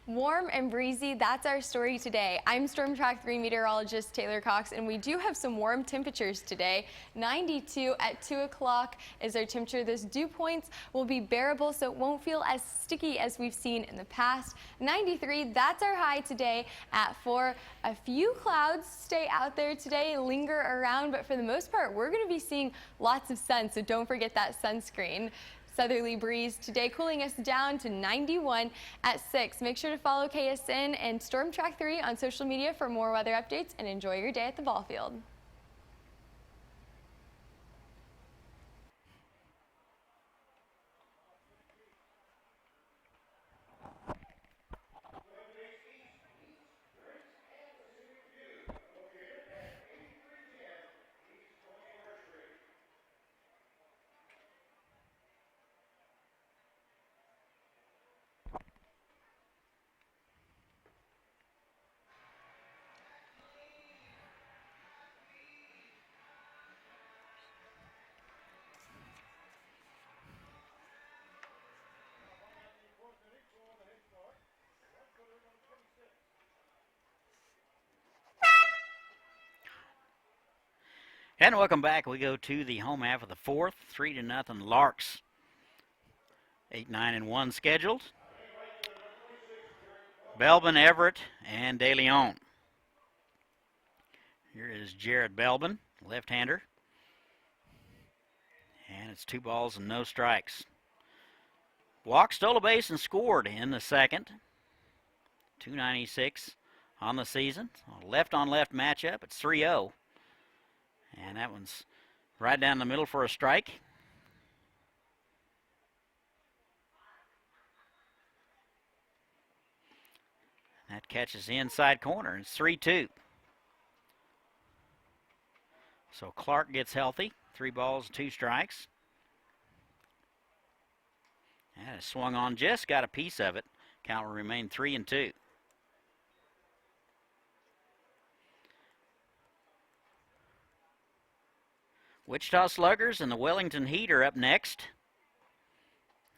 Warm and breezy, that's our story today. I'm Storm Track 3 meteorologist Taylor Cox, and we do have some warm temperatures today. 92 at 2 o'clock is our temperature. Those dew points will be bearable, so it won't feel as sticky as we've seen in the past. 93, that's our high today at 4. A few clouds stay out there today, linger around, but for the most part, we're going to be seeing lots of sun, so don't forget that sunscreen. Southerly breeze today, cooling us down to 91 at 6. Make sure to follow KSN and Storm Track 3 on social media for more weather updates, and enjoy your day at the ball field. And welcome back. We go to the home half of the fourth. 3-0 Larks. 8, 9, and 1 scheduled. Belbin, Everett, and De Leon. Here is Jared Belbin, left-hander. And it's 2 balls and no strikes. Walk, stole a base, and scored in the second. 296 on the season. Left-on-left matchup. It's 3-0. And that one's right down the middle for a strike. That catches the inside corner. It's 3-2. So Clark gets healthy. 3 balls, 2 strikes. And it swung on, just got a piece of it. Count will remain 3-2. Wichita Sluggers and the Wellington Heat are up next.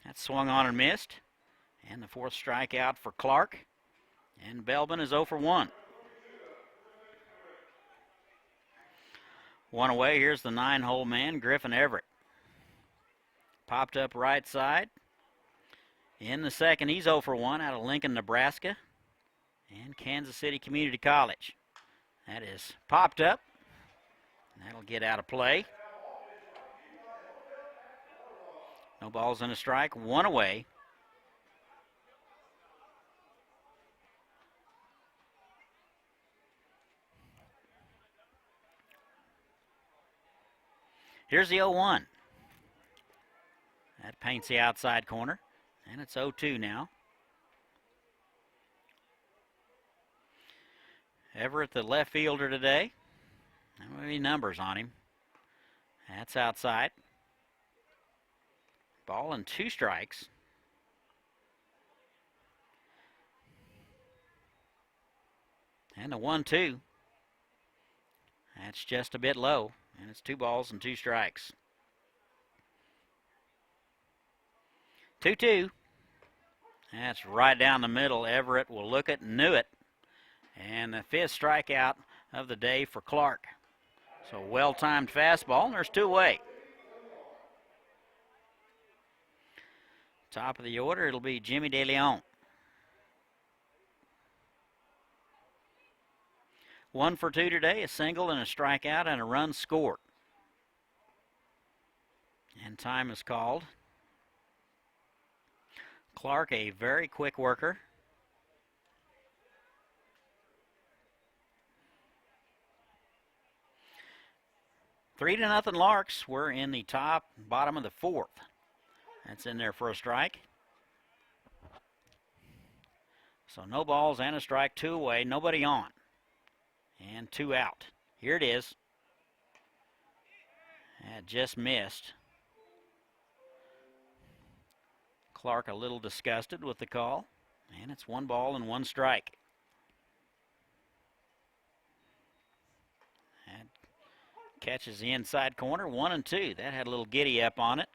That swung on and missed. And the 4th strikeout for Clark. And Belbin is 0 for 1. 1 away. Here's the 9-hole man, Griffin Everett. Popped up right side. In the second, he's 0 for 1 out of Lincoln, Nebraska. And Kansas City Community College. That is popped up. That'll get out of play. No balls and a strike, 1 away. Here's the 0-1. That paints the outside corner, and it's 0-2 now. Everett, the left fielder today. There may be numbers on him. That's outside. Ball and 2 strikes. And the 1-2. That's just a bit low, and it's 2 balls and 2 strikes. 2-2. That's right down the middle. Everett will look it, knew it. And the 5th strikeout of the day for Clark. So well-timed fastball, and there's 2 away. Top of the order, it'll be Jimmy De Leon. 1 for 2 today, a single and a strikeout and a run scored. And time is called. Clark, a very quick worker. Three to nothing Larks. We're in the bottom of the 4th. That's in there for a strike. So no balls and a strike, 2 away, nobody on. And 2 out. Here it is. That just missed. Clark a little disgusted with the call. And it's 1 ball and 1 strike. That catches the inside corner, 1-2. That had a little giddy up on it.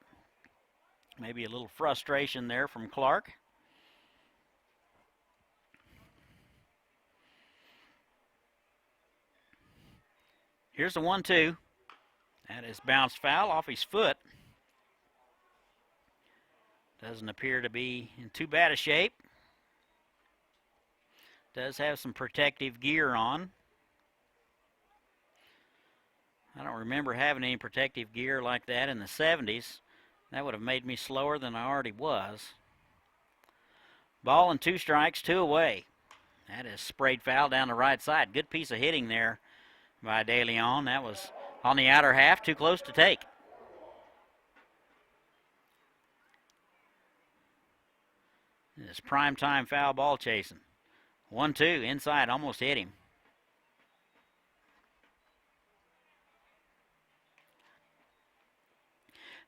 Maybe a little frustration there from Clark. Here's the 1-2. That is bounced foul off his foot. Doesn't appear to be in too bad a shape. Does have some protective gear on. I don't remember having any protective gear like that in the 70s. That would have made me slower than I already was. Ball and 2 strikes, 2 away. That is sprayed foul down the right side. Good piece of hitting there by De Leon. That was on the outer half, too close to take. This primetime foul ball chasing. 1-2 inside, almost hit him.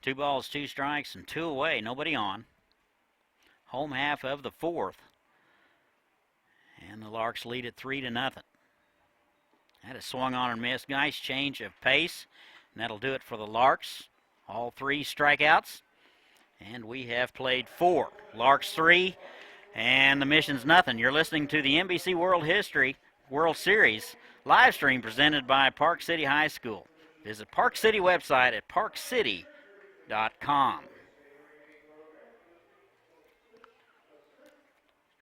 Two balls, 2 strikes, and 2 away. Nobody on. Home half of the 4th. And the Larks lead it 3-0. That is swung on and missed. Nice change of pace. And that'll do it for the Larks. All 3 strikeouts. And we have played 4. Larks 3 and the Missions nothing. You're listening to the NBC World Series live stream presented by Park City High School. Visit Park City website at parkcity.com.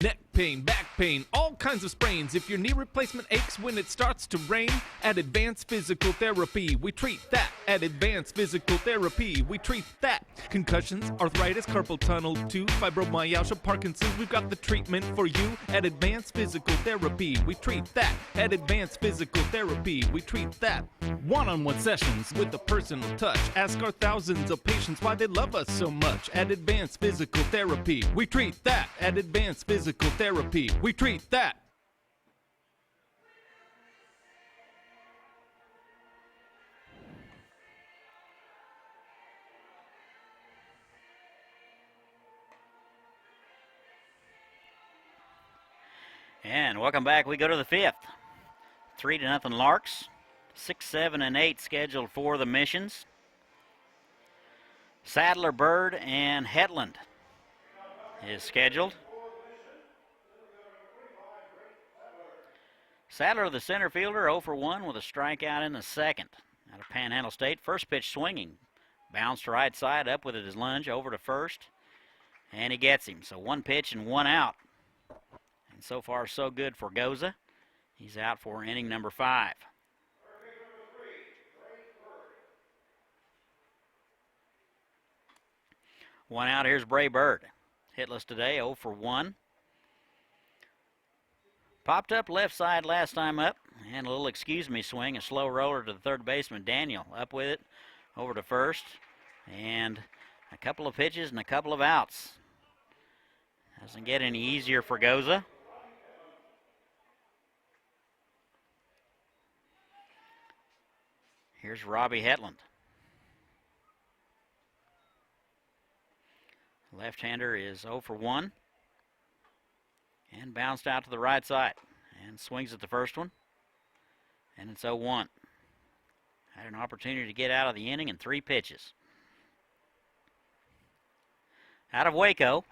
Neck pain, back pain, all kinds of sprains. If your knee replacement aches when it starts to rain, at Advanced Physical Therapy, we treat that. At Advanced Physical Therapy, we treat that. Concussions, arthritis, carpal tunnel, tooth, fibromyalgia, Parkinson's, we've got the treatment for you. At Advanced Physical Therapy, we treat that. At Advanced Physical Therapy, we treat that. One-on-one sessions with a personal touch. Ask our thousands of patients why they love us so much. At Advanced Physical Therapy, we treat that. At Advanced Physical Therapy, we treat that. And welcome back. We go to the 5th. 3-0 Larks. 6, 7, and 8 scheduled for the Missions. Sadler, Bird, and Hetland is scheduled. Sadler, the center fielder, 0 for 1 with a strikeout in the 2nd. Out of Panhandle State, first pitch swinging. Bounced right side, up with it his lunge, over to first. And he gets him. So 1 pitch and 1 out. And so far, so good for Goza. He's out for inning number 5. One out, here's Bray Bird. Hitless today, 0 for 1. Popped up left side last time up, and a little excuse me swing, a slow roller to the third baseman, Daniel. Up with it, over to first, and a couple of pitches and a couple of outs. Doesn't get any easier for Goza. Here's Robbie Hetland. Left-hander is 0 for 1. And bounced out to the right side. And swings at the first one. And it's 0-1. Had an opportunity to get out of the inning in 3 pitches. Out of Waco.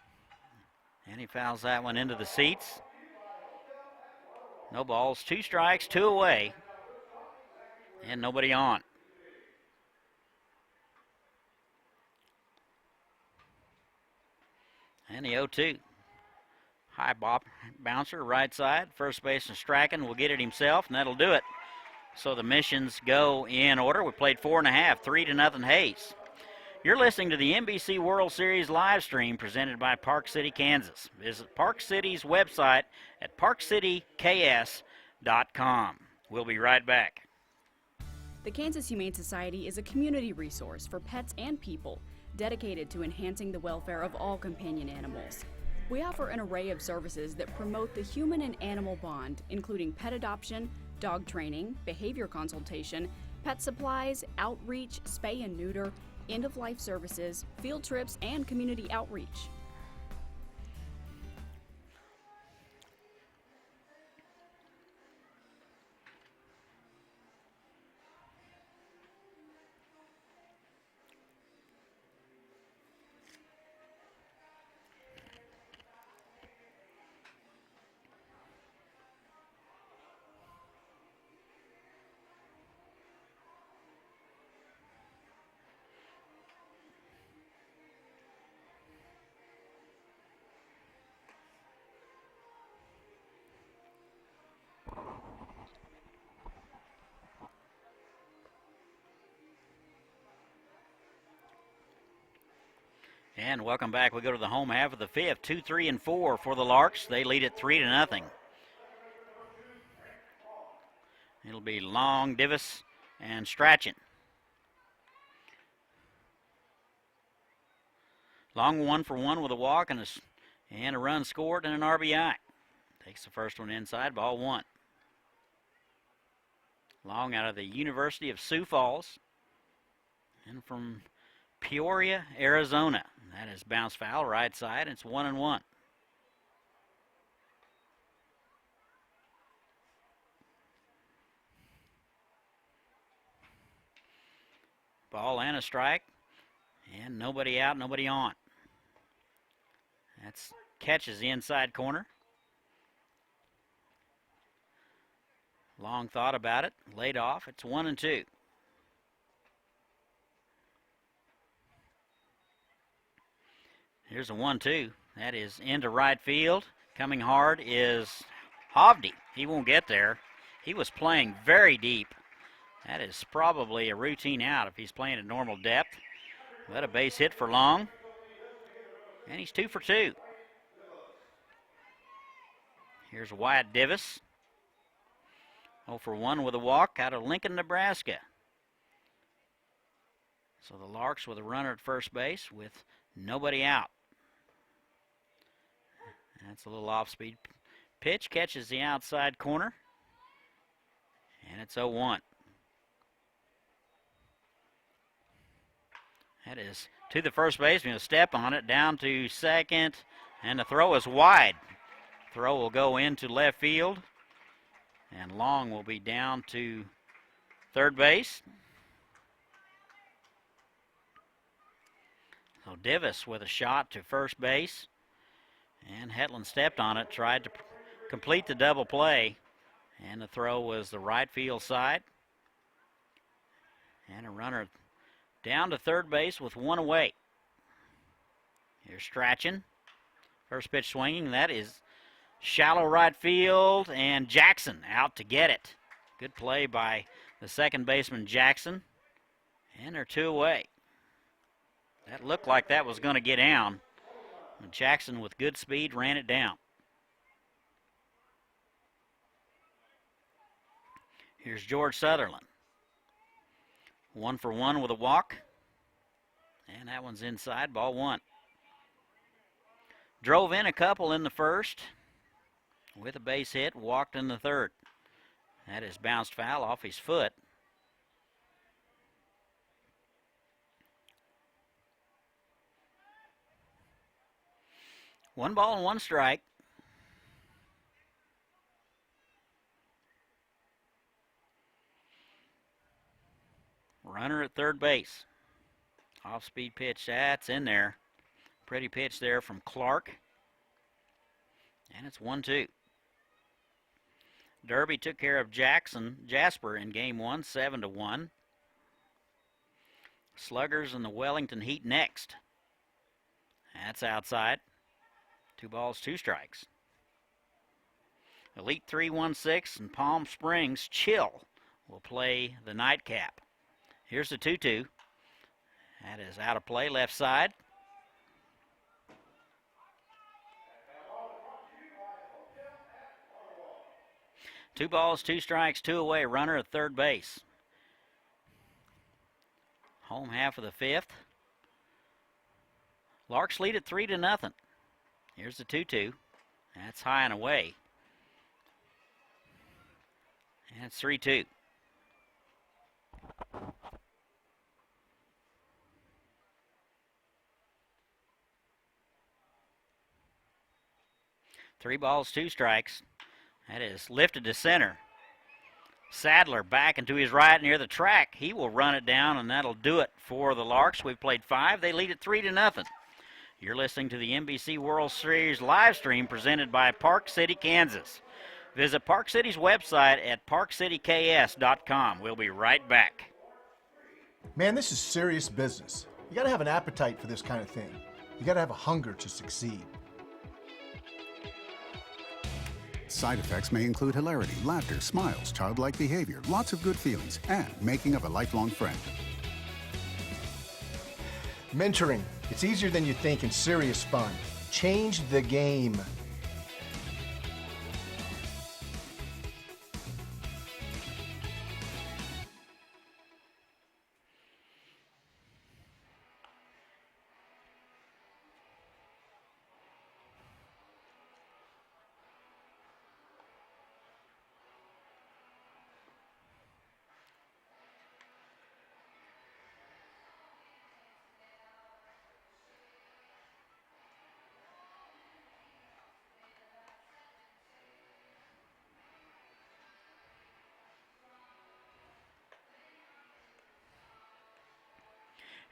And he fouls that one into the seats. No balls, 2 strikes, 2 away. And nobody on. And the 0-2. High bouncer, right side. First baseman Strachan will get it himself, and that'll do it. So the missions go in order. We played 4.5, 3-0 Hayes. You're listening to the NBC World Series live stream presented by Park City, Kansas. Visit Park City's website at parkcityks.com. We'll be right back. The Kansas Humane Society is a community resource for pets and people dedicated to enhancing the welfare of all companion animals. We offer an array of services that promote the human and animal bond, including pet adoption, dog training, behavior consultation, pet supplies, outreach, spay and neuter, end-of-life services, field trips, and community outreach. And welcome back. We go to the home half of the 5th. 2, 3, and 4 for the Larks. They lead it 3-0. It'll be Long, Divis, and Strachan. Long 1 for 1 with a walk and a run scored and an RBI. Takes the first one inside, ball 1. Long out of the University of Sioux Falls and from Peoria, Arizona. That is bounce foul, right side. It's 1-1. Ball and a strike. And nobody out, nobody on. That's catches the inside corner. Long thought about it, laid off. It's 1-2. Here's a 1-2. That is into right field. Coming hard is Hovde. He won't get there. He was playing very deep. That is probably a routine out if he's playing at normal depth. But a base hit for Long. And he's 2 for 2. Here's Wyatt Divis. 0 for 1 with a walk out of Lincoln, Nebraska. So the Larks with a runner at first base with nobody out. That's a little off-speed pitch. Catches the outside corner. And it's 0-1. That is to the first baseman. A step on it, down to second. And the throw is wide. Throw will go into left field. And Long will be down to third base. So Divis with a shot to first base. And Hetland stepped on it, tried to complete the double play. And the throw was the right field side. And a runner down to third base with 1 away. Here's Strachan. First pitch swinging. That is shallow right field. And Jackson out to get it. Good play by the second baseman, Jackson. And they're 2 away. That looked like that was going to get down. Jackson with good speed ran it down. Here's George Sutherland. 1 for 1 with a walk. And that one's inside, ball 1. Drove in a couple in the first with a base hit, walked in the third. That is bounced foul off his foot. One ball and 1 strike. third base. Off-speed pitch, that's in there. Pretty pitch there from Clark. And it's 1-2. Derby took care of Jasper in game 1, 7-1. Sluggers and the Wellington Heat next. That's outside. 2 balls, 2 strikes. Elite 316 and Palm Springs Chill will play the nightcap. Here's the 2-2. That is out of play, left side. Two balls, 2 strikes, 2 away. Runner at third base. Home half of the 5th. Larks lead at 3-0. Here's the 2-2. That's high and away. And it's 3-2. Three balls, 2 strikes. That is lifted to center. Sadler back into his right near the track. He will run it down, and that'll do it for the Larks. We've played 5. They lead at 3-0. You're listening to the NBC World Series live stream presented by Park City, Kansas. Visit Park City's website at parkcityks.com. We'll be right back. Man, this is serious business. You gotta have an appetite for this kind of thing. You gotta have a hunger to succeed. Side effects may include hilarity, laughter, smiles, childlike behavior, lots of good feelings, and making of a lifelong friend. Mentoring. It's easier than you think and serious fun. Change the game.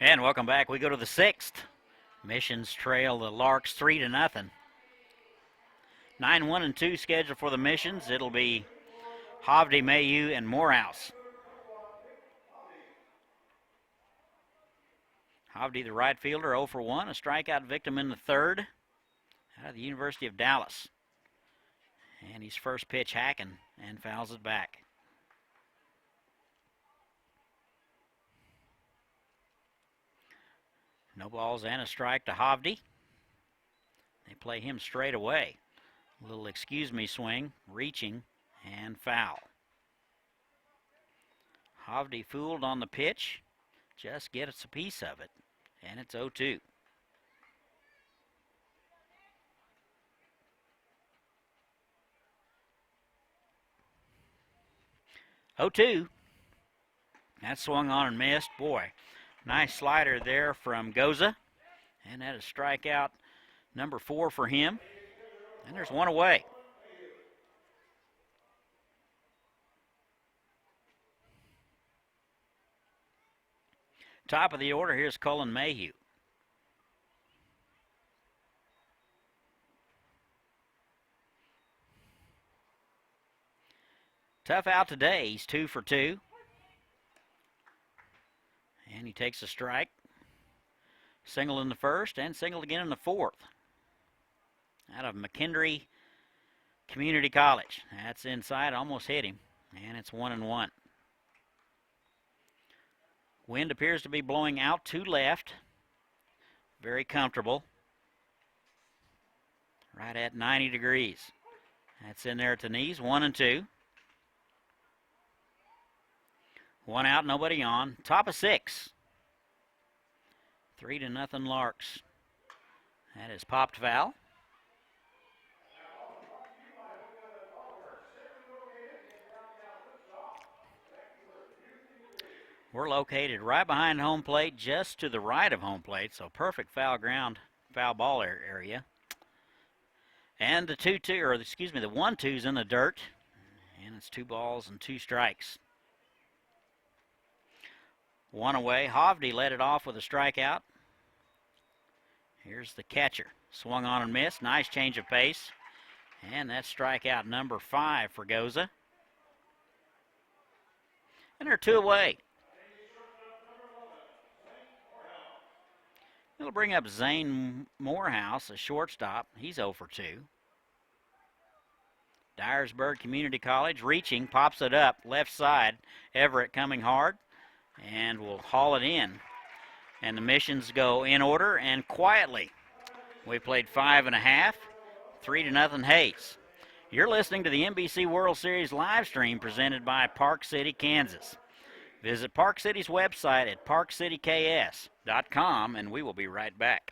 And welcome back. We go to the 6th. Missions trail the Larks 3-0. 9-1-2 scheduled for the Missions. It'll be Hovde, Mayu, and Morehouse. Hovde, the right fielder, 0 for 1. A strikeout victim in the 3rd. Out of the University of Dallas. And his first pitch hacking and fouls it back. No balls and a strike to Hovde. They play him straight away. A little excuse me swing, reaching, and foul. Hovde fooled on the pitch. Just gets a piece of it. And it's 0-2. That swung on and missed. Boy, nice slider there from Goza. And that is strikeout number 4 for him. And there's one away. Top of the order, here's Cullen Mayhew. Tough out today. He's 2 for 2. And he takes a strike. Single in the 1st and singled again in the 4th. Out of McKendree Community College. That's inside, almost hit him. And it's 1-1. Wind appears to be blowing out to left. Very comfortable. Right at 90 degrees. That's in there at the knees. 1-2. 1 out, nobody on. Top of 6. 3-0 Larks. That is popped foul. We're located right behind home plate, just to the right of home plate, so perfect foul ground, foul ball area. And the 2-2, or excuse me, the 1-2's in the dirt, and it's 2 balls and 2 strikes. One away. Hovde led it off with a strikeout. Here's the catcher. Swung on and missed. Nice change of pace. And that's strikeout number 5 for Goza. And they're 2 away. It'll bring up Zane Morehouse, a shortstop. He's 0 for 2. Dyersburg Community College reaching, pops it up, left side. Everett coming hard, and will haul it in. And the Missions go in order and quietly. We played 5 1/2, 3-0 Hayes. You're listening to the NBC World Series live stream presented by Park City, Kansas. Visit Park City's website at parkcityks.com, and we will be right back.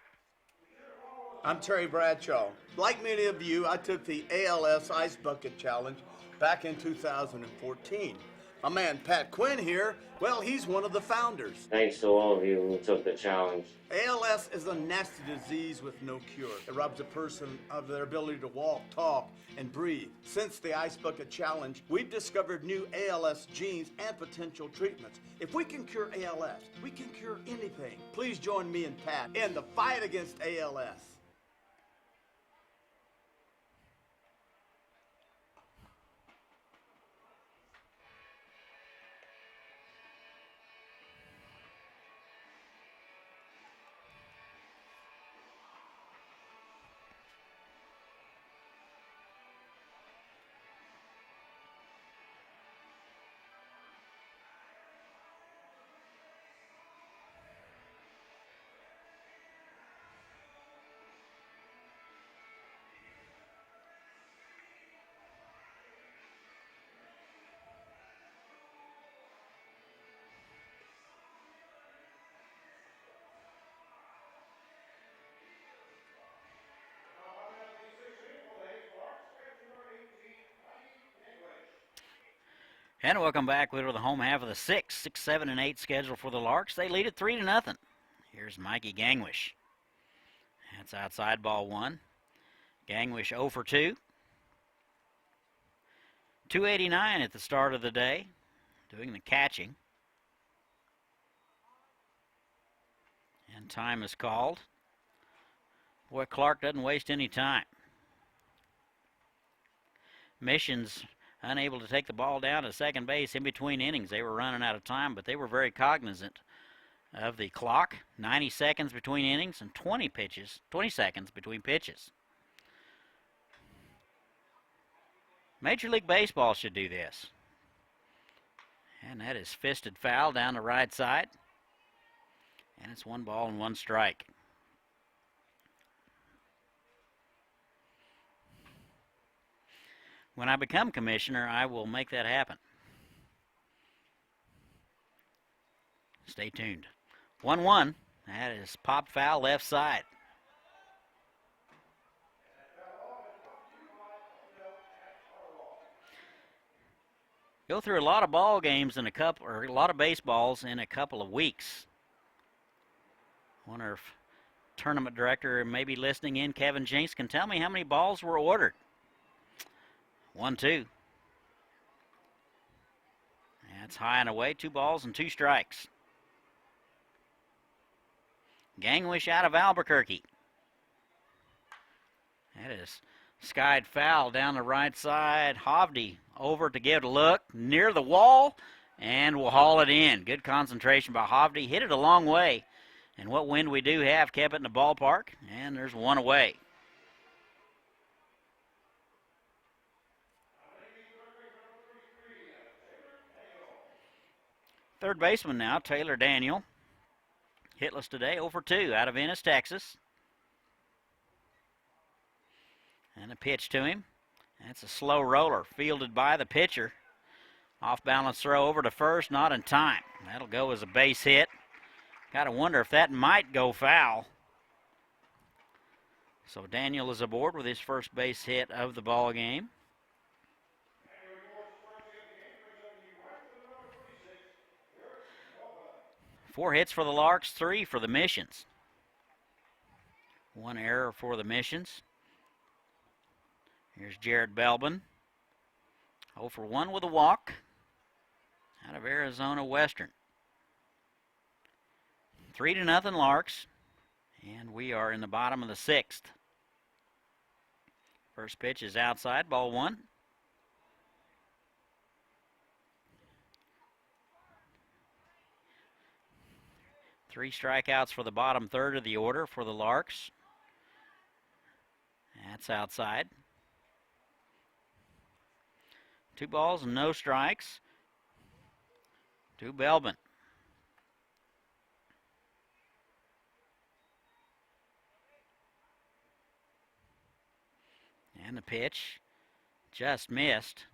I'm Terry Bradshaw. Like many of you, I took the ALS Ice Bucket Challenge back in 2014. My man Pat Quinn here, well, he's one of the founders. Thanks to all of you who took the challenge. ALS is a nasty disease with no cure. It robs a person of their ability to walk, talk, and breathe. Since the Ice Bucket Challenge, we've discovered new ALS genes and potential treatments. If we can cure ALS, we can cure anything. Please join me and Pat in the fight against ALS. And welcome back. We're to the home half of the 6, 7, and 8 schedule for the Larks. They lead it 3-0. Here's Mikey Gangwish. That's outside ball 1. Gangwish 0 for 2. 289 at the start of the day, doing the catching. And time is called. Boy, Clark doesn't waste any time. Missions unable to take the ball down to second base in between innings. They were running out of time, but they were very cognizant of the clock. 90 seconds between innings and 20 seconds between pitches. Major League Baseball should do this. And that is fisted foul down the right side. And it's 1 ball and 1 strike. When I become commissioner, I will make that happen. Stay tuned. 1-1. That is popped foul left side. Go through a lot of ball games in a lot of baseballs in a couple of weeks. Wonder if tournament director maybe listening in, Kevin Jinks, can tell me how many balls were ordered. 1-2. That's high and away. 2 balls and 2 strikes. Gangwish out of Albuquerque. That is skied foul down the right side. Hovde over to give it a look near the wall and will haul it in. Good concentration by Hovde. Hit it a long way. And what wind we do have kept it in the ballpark. And there's 1 away. Third baseman now, Taylor Daniel. Hitless today, 0 for 2 out of Ennis, Texas. And a pitch to him. That's a slow roller, fielded by the pitcher. Off-balance throw over to first, not in time. That'll go as a base hit. Got to wonder if that might go foul. So Daniel is aboard with his first base hit of the ball game. Four hits for the Larks, 3 for the Missions. 1 error for the Missions. Here's Jared Belbin. 0 for 1 with a walk out of Arizona Western. 3-0 Larks, and we are in the bottom of the 6th. First pitch is outside, ball 1. Three strikeouts for the bottom third of the order for the Larks. That's outside. 2 balls and no strikes to Belbin. And the pitch just missed.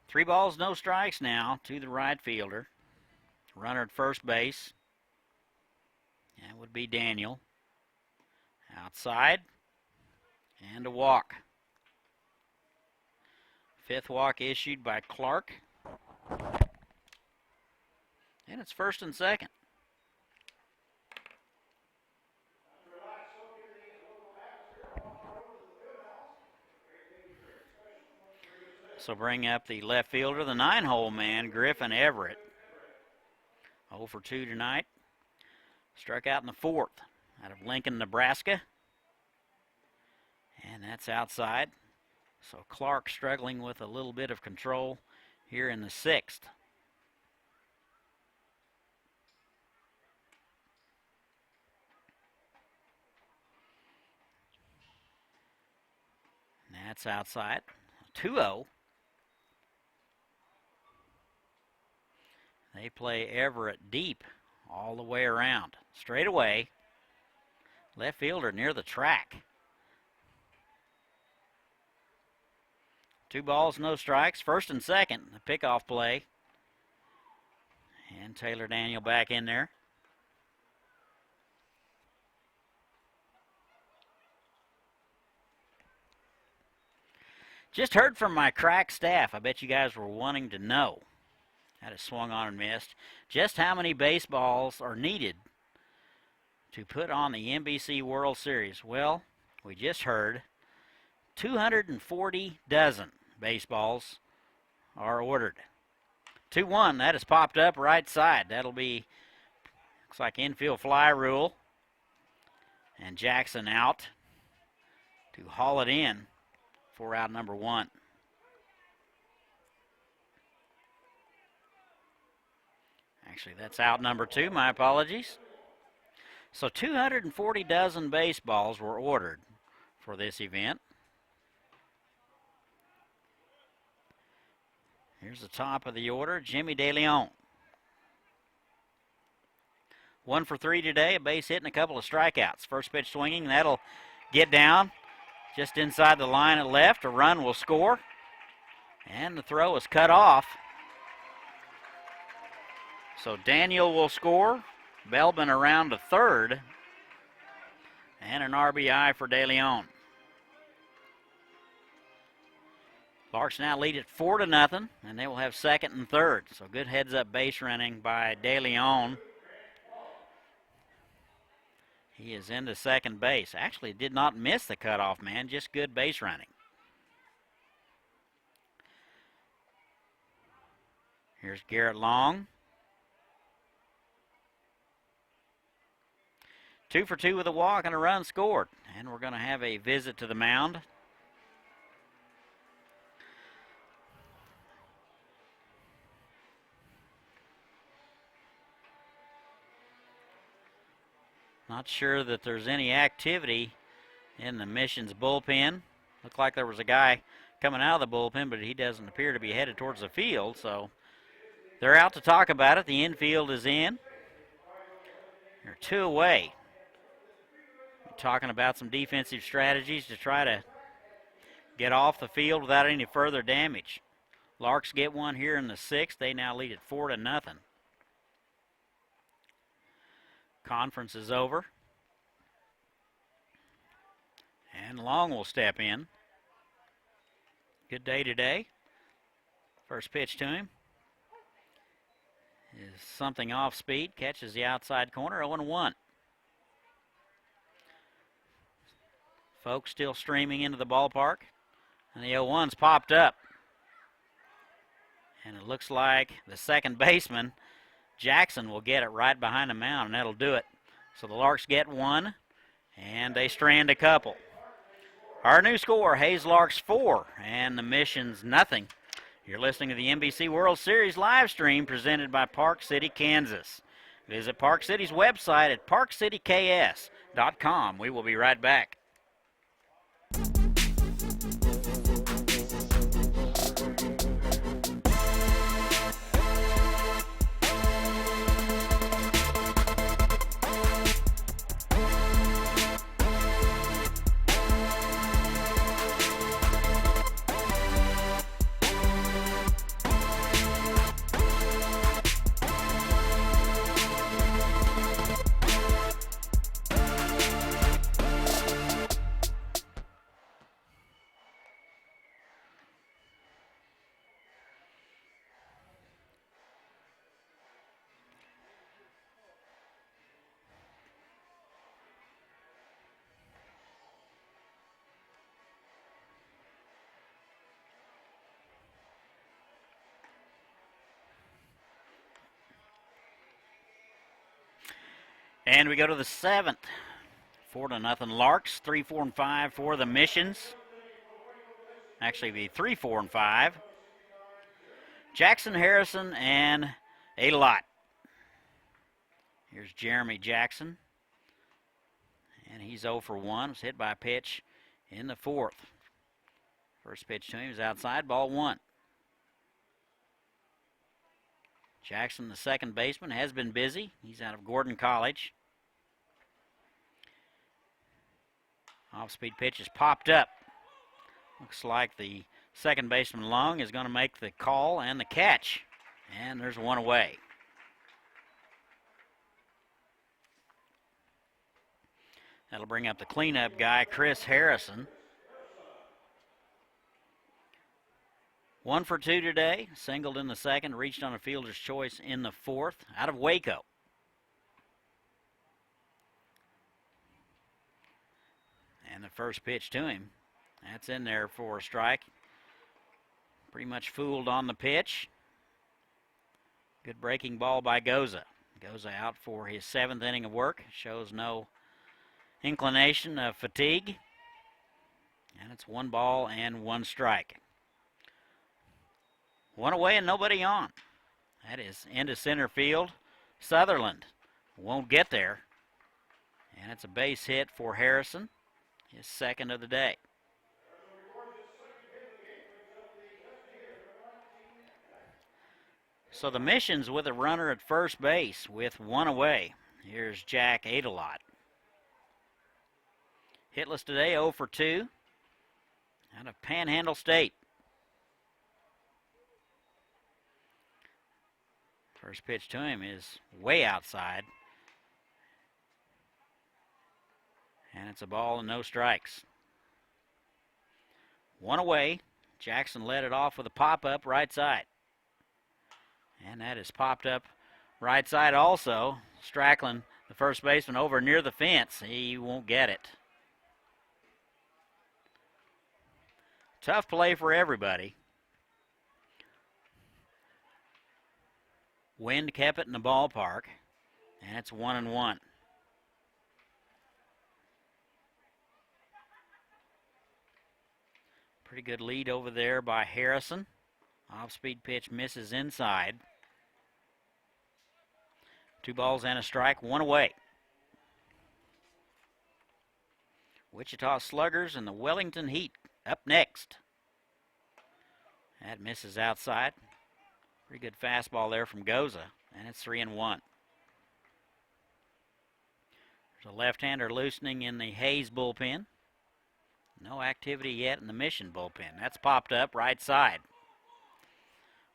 Three balls, no strikes now to the right fielder. Runner at first base. That would be Daniel. Outside. And a walk. 5th walk issued by Clark. And it's first and second. So bring up the left fielder, the 9-hole man, Griffin Everett. 0 for 2 tonight. Struck out in the 4th out of Lincoln, Nebraska. And that's outside. So Clark struggling with a little bit of control here in the 6th. And that's outside. 2-0. They play Everett deep all the way around. Straight away. Left fielder near the track. 2 balls, no strikes. First and second, the pickoff play. And Taylor Daniel back in there. Just heard from my crack staff. I bet you guys were wanting to know. Had it swung on and missed. Just how many baseballs are needed to put on the NBC World Series? Well, we just heard 240 dozen baseballs are ordered. 2-1, that has popped up right side. That'll be, looks like infield fly rule. And Jackson out to haul it in for out number 1. Actually, that's out number 2. My apologies. So 240 dozen baseballs were ordered for this event. Here's the top of the order, Jimmy DeLeon. 1 for 3 today, a base hit and a couple of strikeouts. First pitch swinging, that'll get down just inside the line at left. A run will score. And the throw is cut off. So Daniel will score. Belbin around to third. And an RBI for DeLeon. Larks now lead it 4-0, and they will have second and third. So good heads-up base running by DeLeon. He is into second base. Actually did not miss the cutoff man, just good base running. Here's Garrett Long. 2 for 2 with a walk and a run scored. And we're going to have a visit to the mound. Not sure that there's any activity in the Mission's bullpen. Looked like there was a guy coming out of the bullpen, but he doesn't appear to be headed towards the field. So they're out to talk about it. The infield is in. They're 2 away. Talking about some defensive strategies to try to get off the field without any further damage. Larks get one here in the 6th. They now lead it 4-0. Conference is over. And Long will step in. Good day today. First pitch to him is something off speed. Catches the outside corner, 0-1. Folks still streaming into the ballpark. And the 0-1's popped up. And it looks like the second baseman, Jackson, will get it right behind the mound, and that'll do it. So the Larks get one, and they strand a couple. Our new score, Hayes Larks 4 and the Missions nothing. You're listening to the NBC World Series live stream presented by Park City, Kansas. Visit Park City's website at parkcityks.com. We will be right back. And we go to the seventh. 4-0 Larks, 3, 4, and 5 for the Missions. Actually, the 3, 4, and 5. Jackson, Harrison, and a lot. Here's Jeremy Jackson. And he's 0 for 1. Was hit by a pitch in the fourth. First pitch to him is outside, ball 1. Jackson, the second baseman, has been busy. He's out of Gordon College. Off-speed pitch is popped up. Looks like the second baseman, Long, is going to make the call and the catch. And there's one away. That'll bring up the cleanup guy, Chris Harrison. 1 for 2 today. Singled in the second, reached on a fielder's choice in the fourth. Out of Waco. And the first pitch to him. That's in there for a strike. Pretty much fooled on the pitch. Good breaking ball by Goza. Goza out for his 7th inning of work. Shows no inclination of fatigue. And it's 1 ball and 1 strike. 1 away and nobody on. That is into center field. Sutherland won't get there. And it's a base hit for Harrison, his 2nd of the day. So the Missions with a runner at first base with 1 away. Here's Jack Adelot. Hitless today, 0 for 2. Out of Panhandle State. First pitch to him is way outside. And it's a ball and no strikes. 1 away. Jackson led it off with a pop-up right side. And that is popped up right side also. Stracklin, the first baseman, over near the fence. He won't get it. Tough play for everybody. Wind kept it in the ballpark, and it's 1-1. Pretty good lead over there by Harrison. Off-speed pitch misses inside. 2 balls and a strike, 1 away. Wichita Sluggers and the Wellington Heat up next. That misses outside. Pretty good fastball there from Goza, and it's 3-1. There's a left-hander loosening in the Hayes bullpen. No activity yet in the Mission bullpen. That's popped up right side.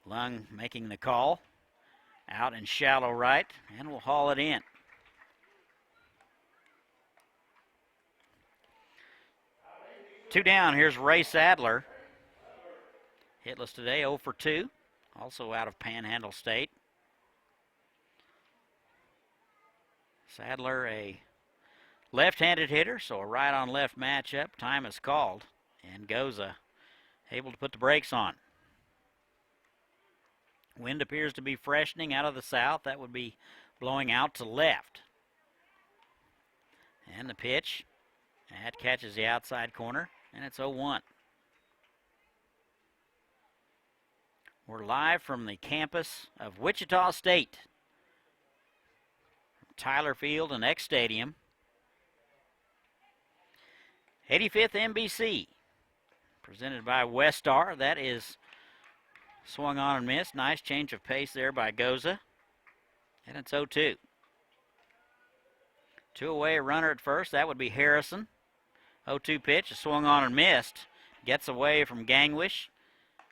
Lung making the call. Out in shallow right, and we'll haul it in. Two down, here's Ray Sadler. Hitless today, 0 for 2. Also out of Panhandle State. Sadler, a left-handed hitter, so a right-on-left matchup. Time is called, and Goza able to put the brakes on. Wind appears to be freshening out of the south. That would be blowing out to left. And the pitch, that catches the outside corner, and it's 0-1. We're live from the campus of Wichita State, Tyler Field and X Stadium. 85th NBC, presented by Westar. That is swung on and missed. Nice change of pace there by Goza. And it's 0-2. 2 away, a runner at first. That would be Harrison. 0-2 pitch, swung on and missed. Gets away from Gangwish.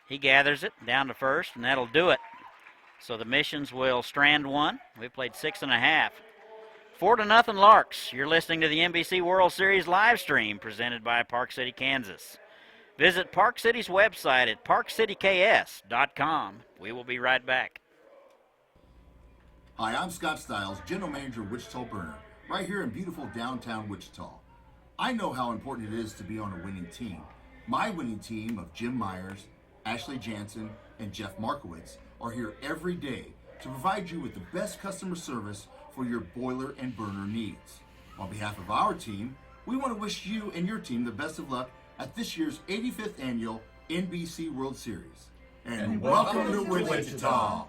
He gathers it down to first, and that'll do it. So the Missions will strand one. We played 6.5. 4-0 Larks. You're listening to the NBC World Series live stream presented by Park City, Kansas. Visit Park City's website at parkcityks.com. We will be right back. Hi, I'm Scott Stiles, General Manager of Wichita Burner, right here in beautiful downtown Wichita. I know how important it is to be on a winning team. My winning team of Jim Myers, Ashley Jansen, and Jeff Markowitz are here every day to provide you with the best customer service for your boiler and burner needs. On behalf of our team, we want to wish you and your team the best of luck at this year's 85th Annual NBC World Series. And welcome to Wichita!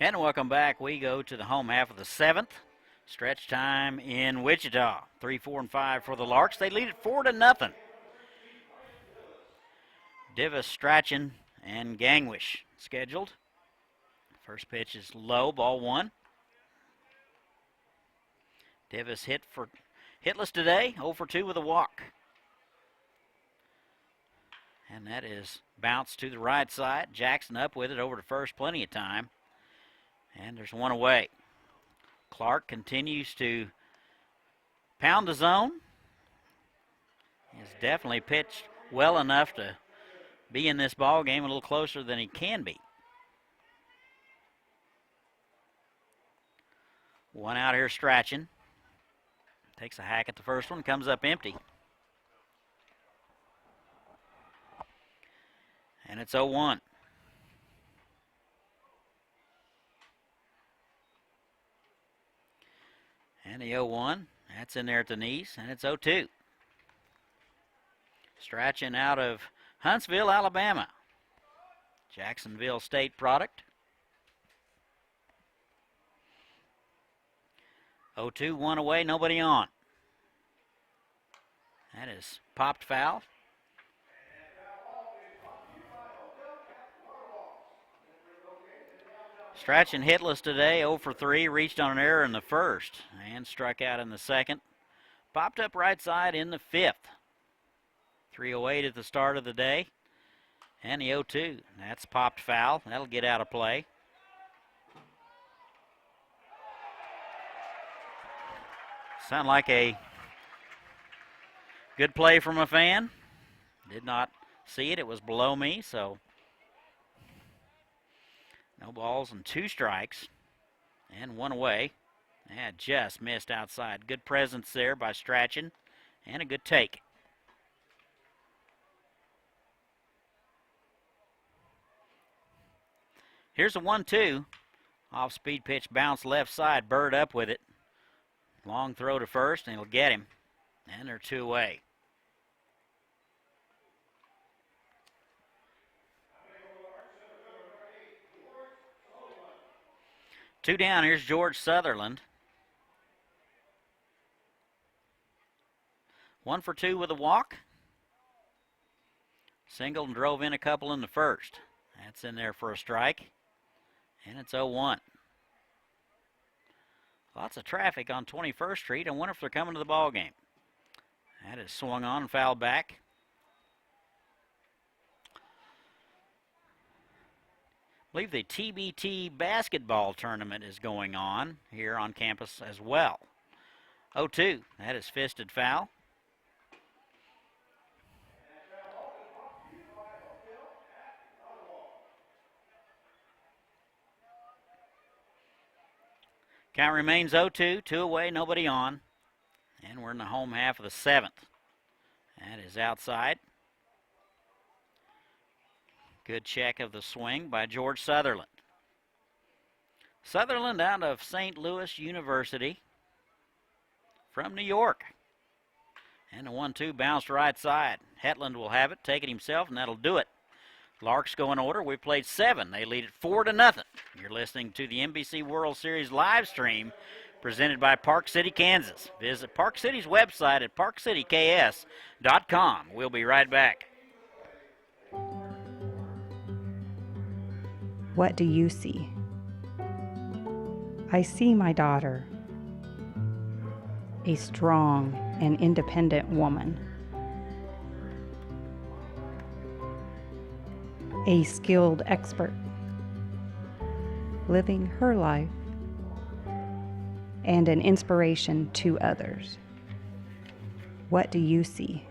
And welcome back. We go to the home half of the 7th. Stretch time in Wichita. 3, 4, and 5 for the Larks. They lead it 4-0. Divis, Strachan, and Gangwish scheduled. First pitch is low, ball 1. Divis hitless today, 0 for 2 with a walk. And that is bounced to the right side. Jackson up with it over to first, plenty of time. And there's 1 away. Clark continues to pound the zone. He's definitely pitched well enough to be in this ball game a little closer than he can be. 1 out here, Strachan. Takes a hack at the first one, comes up empty. And it's 0-1. And the 0-1, that's in there at the knees, and it's 0-2. Strachan out of Huntsville, Alabama. Jacksonville State product. 0-2, 1 away, nobody on. That is popped foul. Strachan hitless today, 0 for 3, reached on an error in the first and struck out in the second. Popped up right side in the 5th. 3:08 at the start of the day. And the 0-2, that's popped foul. That'll get out of play. Sound like a good play from a fan. Did not see it, it was below me, so no balls and 2 strikes, and 1 away. And just missed outside. Good presence there by Strachan, and a good take. Here's a 1-2. Off-speed pitch, bounce left side. Bird up with it. Long throw to first, and he'll get him. And they're 2 away. Two down. Here's George Sutherland. 1 for 2 with a walk. Singled and drove in a couple in the first. That's in there for a strike. And it's 0-1. Lots of traffic on 21st Street. I wonder if they're coming to the ball game. That is swung on and fouled back. I believe the TBT basketball tournament is going on here on campus as well. 0-2. That is fisted foul. Count remains 0-2. 2 away, nobody on. And we're in the home half of the 7th. That is outside. Good check of the swing by George Sutherland. Sutherland out of St. Louis University from New York. And the 1-2 bounced right side. Hetland will have it, take it himself, and that'll do it. Larks go in order. We've played 7. They lead it 4-0. You're listening to the NBC World Series live stream presented by Park City, Kansas. Visit Park City's website at parkcityks.com. We'll be right back. What do you see? I see my daughter, a strong and independent woman, a skilled expert, living her life, and an inspiration to others. What do you see?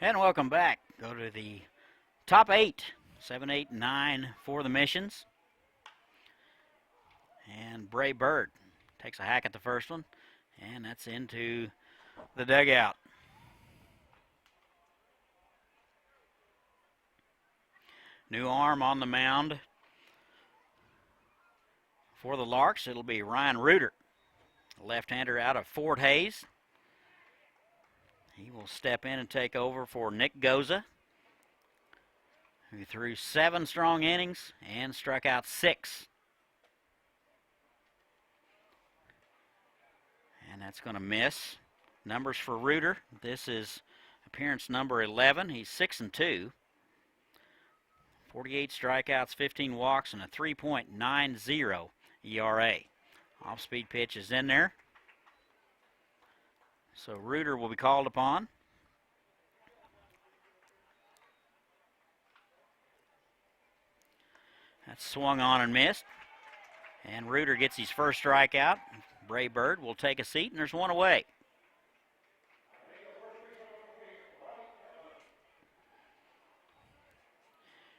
And welcome back. Go to the top 8, 7, 8, 9 for the Missions. And Bray Bird takes a hack at the first one, and that's into the dugout. New arm on the mound for the Larks. It'll be Ryan Reuter, left-hander out of Fort Hays. He will step in and take over for Nick Goza, who threw 7 strong innings and struck out 6. And that's going to miss. Numbers for Reuter. This is appearance number 11. He's 6-2. 48 strikeouts, 15 walks, and a 3.90 ERA. Off-speed pitch is in there. So Reuter will be called upon. That's swung on and missed. And Reuter gets his first strikeout. Bray Bird will take a seat, and there's one away.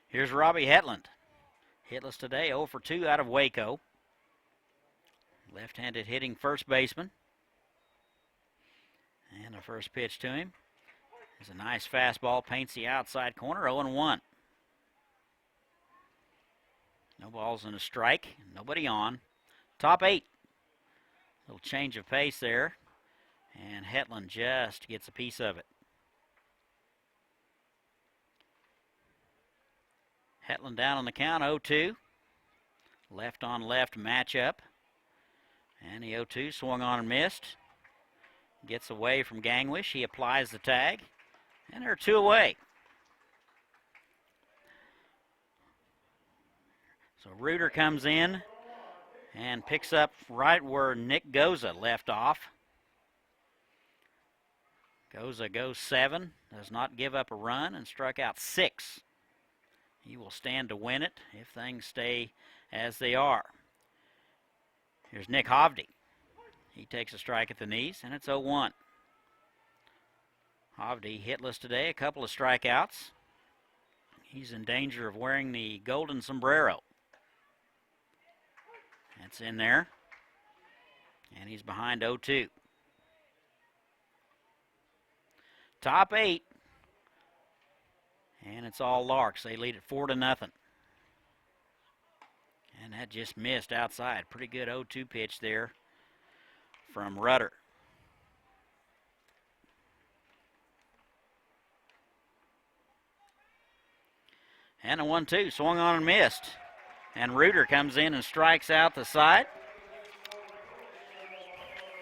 Here's Robbie Hetland. Hitless today, 0 for 2 out of Waco. Left-handed hitting first baseman. And the first pitch to him is a nice fastball, paints the outside corner, 0-1. No balls and a strike, nobody on. Top 8. Little change of pace there, and Hetland just gets a piece of it. Hetland down on the count, 0-2. Left on left matchup. And the 0-2 swung on and missed. Gets away from Gangwish. He applies the tag. And there are 2 away. So Reuter comes in and picks up right where Nick Goza left off. Goza goes 7, does not give up a run, and struck out 6. He will stand to win it if things stay as they are. Here's Nick Hovde. He takes a strike at the knees, and it's 0-1. Hovde hitless today, a couple of strikeouts. He's in danger of wearing the golden sombrero. That's in there, and he's behind 0-2. Top 8, and it's all Larks. They lead it 4-0. And that just missed outside. Pretty good 0-2 pitch there from Rudder. And a 1-2, swung on and missed. And Reuter comes in and strikes out the side.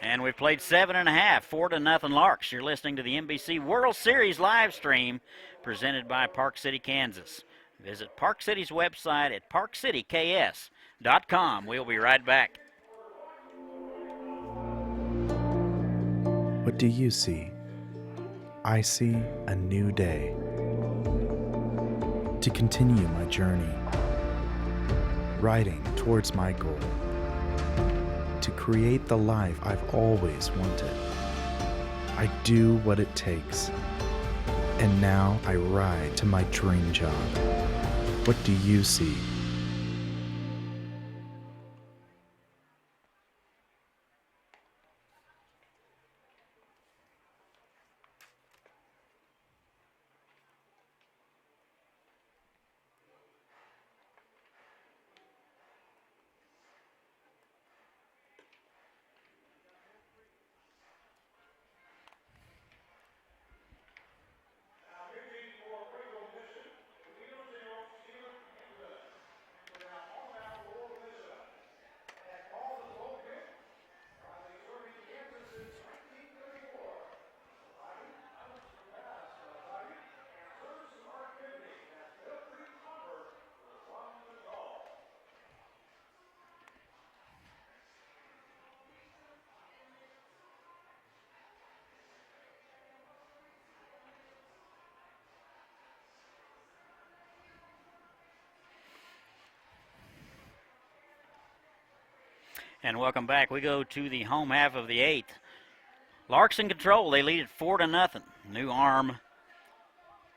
And we've played 7.5, 4-0 Larks. You're listening to the NBC World Series live stream presented by Park City, Kansas. Visit Park City's website at parkcityks.com. We'll be right back. What do you see? I see a new day. To continue my journey, riding towards my goal. To create the life I've always wanted. I do what it takes. And now I ride to my dream job. What do you see? And welcome back. We go to the home half of the 8th. Larks in control. They lead it 4-0. New arm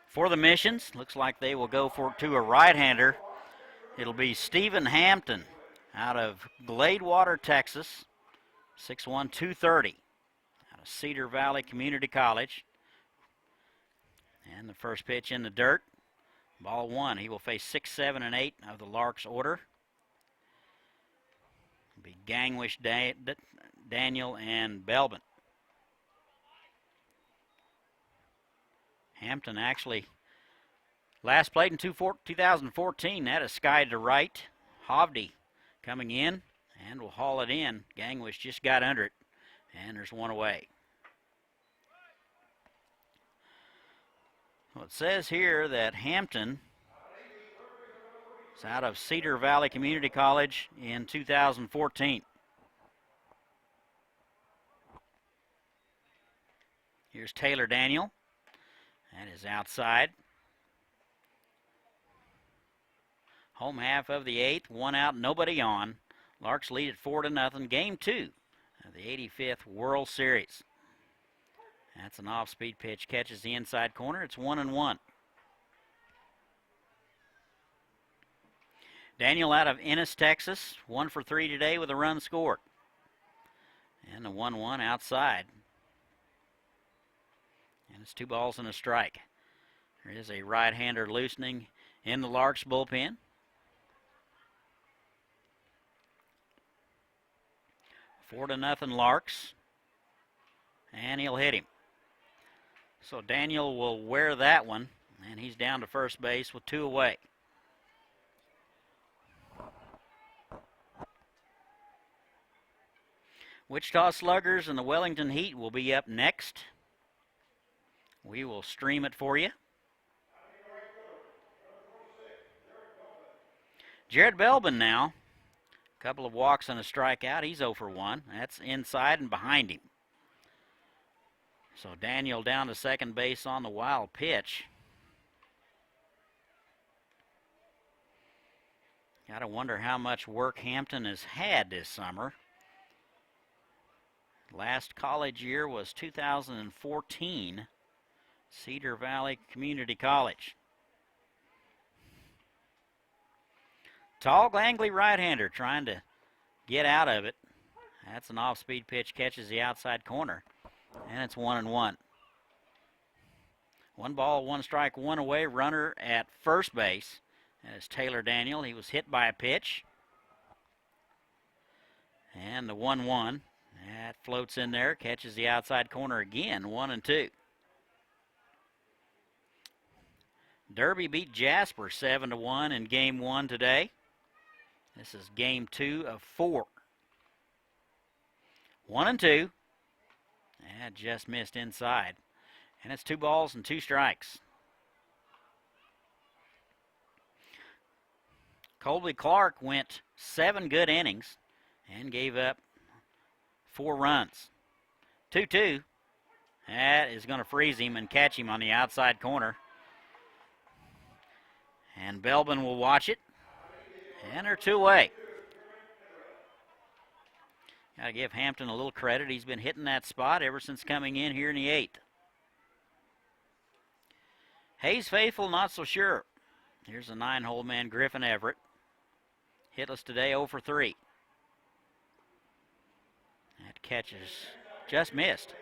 for the Missions. Looks like they will go to a right-hander. It'll be Stephen Hampton out of Gladewater, Texas. 6'1", 230. Out of Cedar Valley Community College. And the first pitch in the dirt. Ball 1. He will face 6, 7, and 8 of the Larks order. Be Gangwish, Daniel, and Belbin. Hampton actually last played in 2014. That is skied to right. Hovde coming in and will haul it in. Gangwish just got under it, and there's one away. Well, it says here that Hampton is out of Cedar Valley Community College in 2014. Here's Taylor Daniel. That is outside. Home half of the 8th, 1 out, nobody on. Larks lead at 4-0. Game 2 of the 85th World Series. That's an off-speed pitch, catches the inside corner. It's 1-1. Daniel out of Ennis, Texas, 1 for 3 today with a run scored. And the 1-1 outside. And it's 2 balls and a strike. There is a right-hander loosening in the Larks bullpen. 4-0 Larks. And he'll hit him. So Daniel will wear that one, and he's down to first base with 2 away. Wichita Sluggers and the Wellington Heat will be up next. We will stream it for you. Jared Belbin now. A couple of walks and a strikeout. He's 0 for 1. That's inside and behind him. So Daniel down to second base on the wild pitch. Gotta wonder how much work Hampton has had this summer. Last college year was 2014, Cedar Valley Community College. Tall, gangly right-hander trying to get out of it. That's an off-speed pitch, catches the outside corner, and it's 1-1. 1 ball, 1 strike, 1 away. Runner at first base. That is Taylor Daniel. He was hit by a pitch. And the 1-1. That floats in there, catches the outside corner again, 1-2. Derby beat Jasper 7-1 in game 1 today. This is game 2 of 4. 1-2. That just missed inside. And it's 2 balls and 2 strikes. Colby Clark went 7 good innings and gave up 4 runs. 2-2. That is going to freeze him and catch him on the outside corner. And Belbin will watch it. And they're 2 away. Got to give Hampton a little credit. He's been hitting that spot ever since coming in here in the 8th. Hayes faithful, not so sure. Here's a 9-hole man, Griffin Everett. Hitless today, 0 for 3. That catch is just missed.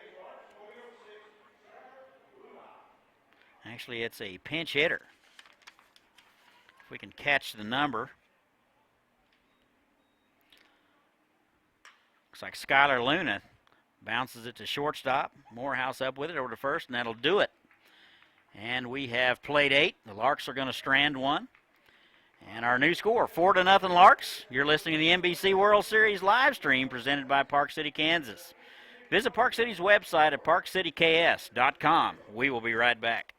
Actually, it's a pinch hitter. If we can catch the number. Looks like Skylar Luna bounces it to shortstop. Morehouse up with it over to first, and that'll do it. And we have played 8. The Larks are going to strand 1. And our new score, 4-0 Larks. You're listening to the NBC World Series live stream presented by Park City, Kansas. Visit Park City's website at parkcityks.com. We will be right back.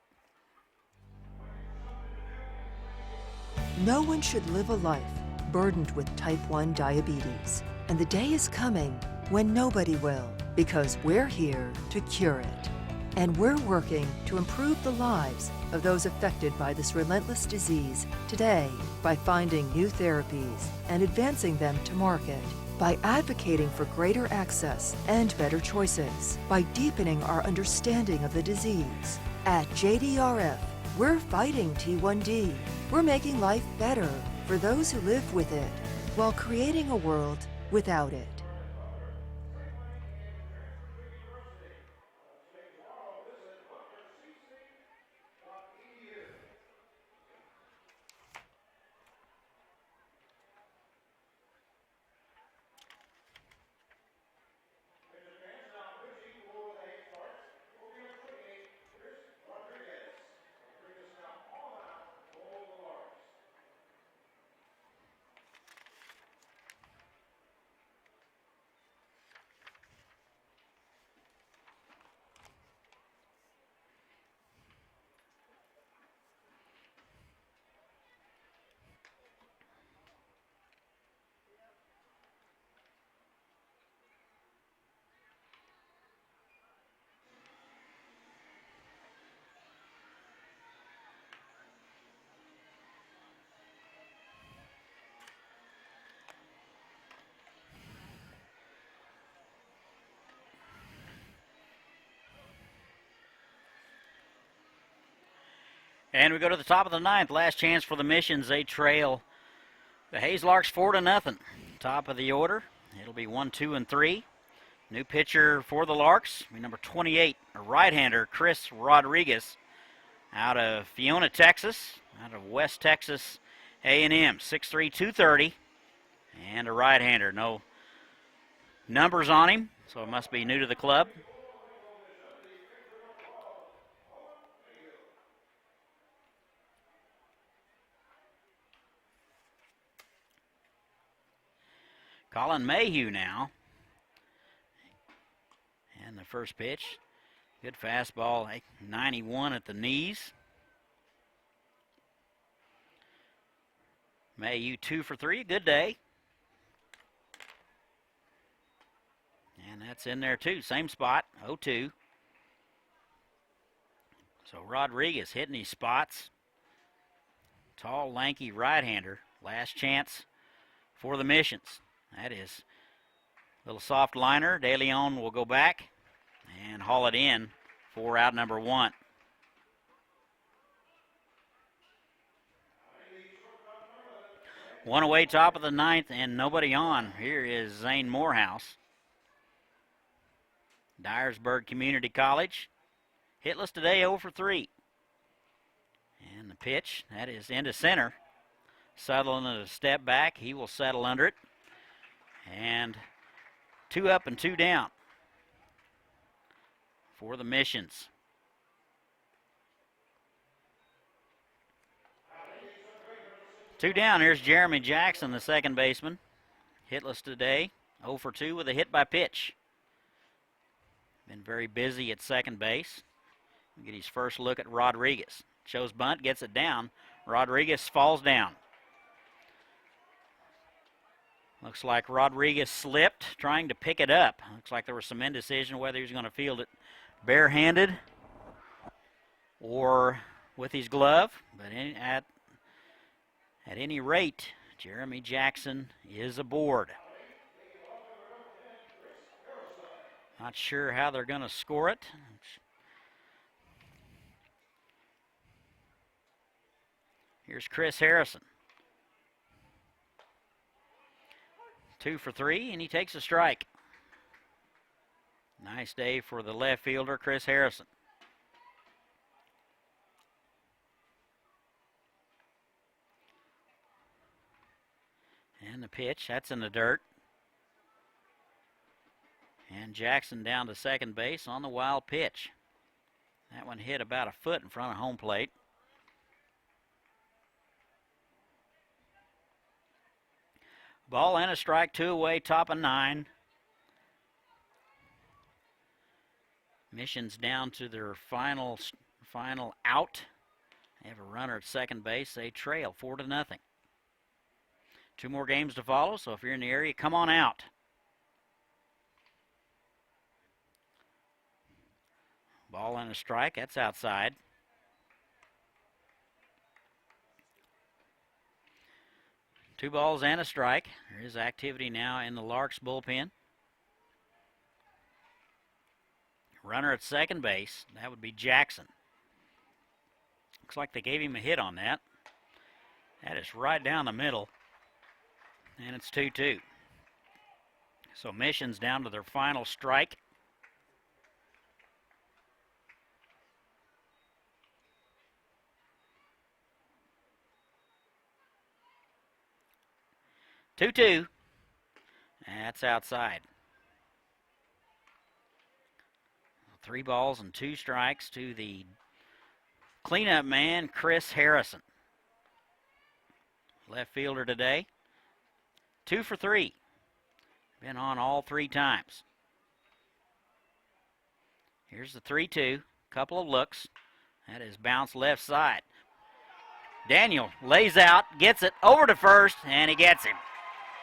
No one should live a life burdened with type 1 diabetes. And the day is coming when nobody will, because we're here to cure it. And we're working to improve the lives of those affected by this relentless disease today by finding new therapies and advancing them to market, by advocating for greater access and better choices, by deepening our understanding of the disease. At JDRF, we're fighting T1D. We're making life better for those who live with it while creating a world without it. And we go to the top of the 9th. Last chance for the Missions. They trail the Hayes Larks 4-0. Top of the order. It'll be 1, 2, and 3. New pitcher for the Larks, number 28, a right-hander, Chris Rodriguez, out of Fiona, Texas, out of West Texas A&M, 6'3", 230, and a right-hander. No numbers on him, so it must be new to the club. Colin Mayhew now. And the first pitch, good fastball, 91 at the knees. Mayu 2 for 3, good day. And that's in there too, same spot, 0-2. So Rodriguez hitting these spots. Tall, lanky right-hander. Last chance for the Missions. That is a little soft liner. De Leon will go back and haul it in for out number 1. One away, top of the 9th, and nobody on. Here is Zane Morehouse. Dyersburg Community College. Hitless today, 0 for 3. And the pitch, that is into center. Sutherland at a step back. He will settle under it. And 2 up and 2 down for the Missions. Two down. Here's Jeremy Jackson, the second baseman. Hitless today, 0 for 2 with a hit by pitch. Been very busy at second base. We'll get his first look at Rodriguez. Shows bunt, gets it down. Rodriguez falls down. Looks like Rodriguez slipped, trying to pick it up. Looks like there was some indecision whether he was going to field it barehanded or with his glove. But at any rate, Jeremy Jackson is aboard. Not sure how they're going to score it. Here's Chris Harrison. 2 for 3, and he takes a strike. Nice day for the left fielder, Chris Harrison. And the pitch, that's in the dirt. And Jackson down to second base on the wild pitch. That one hit about a foot in front of home plate. Ball and a strike, 2 away, top of 9. Missions down to their final out. They have a runner at second base. They trail 4-0. 2 more games to follow, so if you're in the area, come on out. Ball and a strike, that's outside. Two balls and a strike. There is activity now in the Larks bullpen. Runner at second base, that would be Jackson. Looks like they gave him a hit on that. That is right down the middle. And it's 2-2. So Missions down to their final strike. Two. That's outside. 3 balls and 2 strikes to the cleanup man, Chris Harrison. Left fielder today. 2 for 3. Been on all 3 times. Here's the 3-2. Couple of looks. That is bounced left side. Daniel lays out, gets it over to first, and he gets him.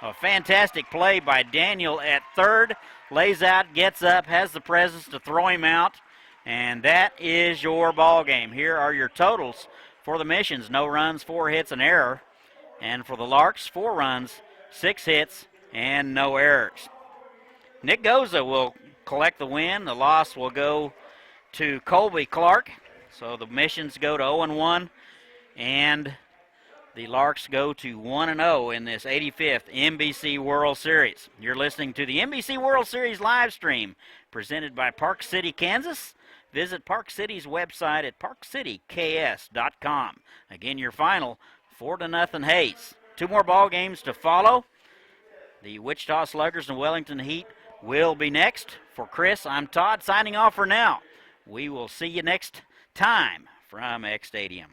A fantastic play by Daniel at third. Lays out, gets up, has the presence to throw him out. And that is your ball game. Here are your totals for the Missions. No runs, 4 hits, an error. And for the Larks, 4 runs, 6 hits, and no errors. Nick Goza will collect the win. The loss will go to Colby Clark. So the Missions go to 0-1, and the Larks go to 1-0 in this 85th NBC World Series. You're listening to the NBC World Series live stream presented by Park City, Kansas. Visit Park City's website at parkcityks.com. Again, your final 4-0 Hayes. 2 more ball games to follow. The Wichita Sluggers and Wellington Heat will be next. For Chris, I'm Todd signing off for now. We will see you next time from X Stadium.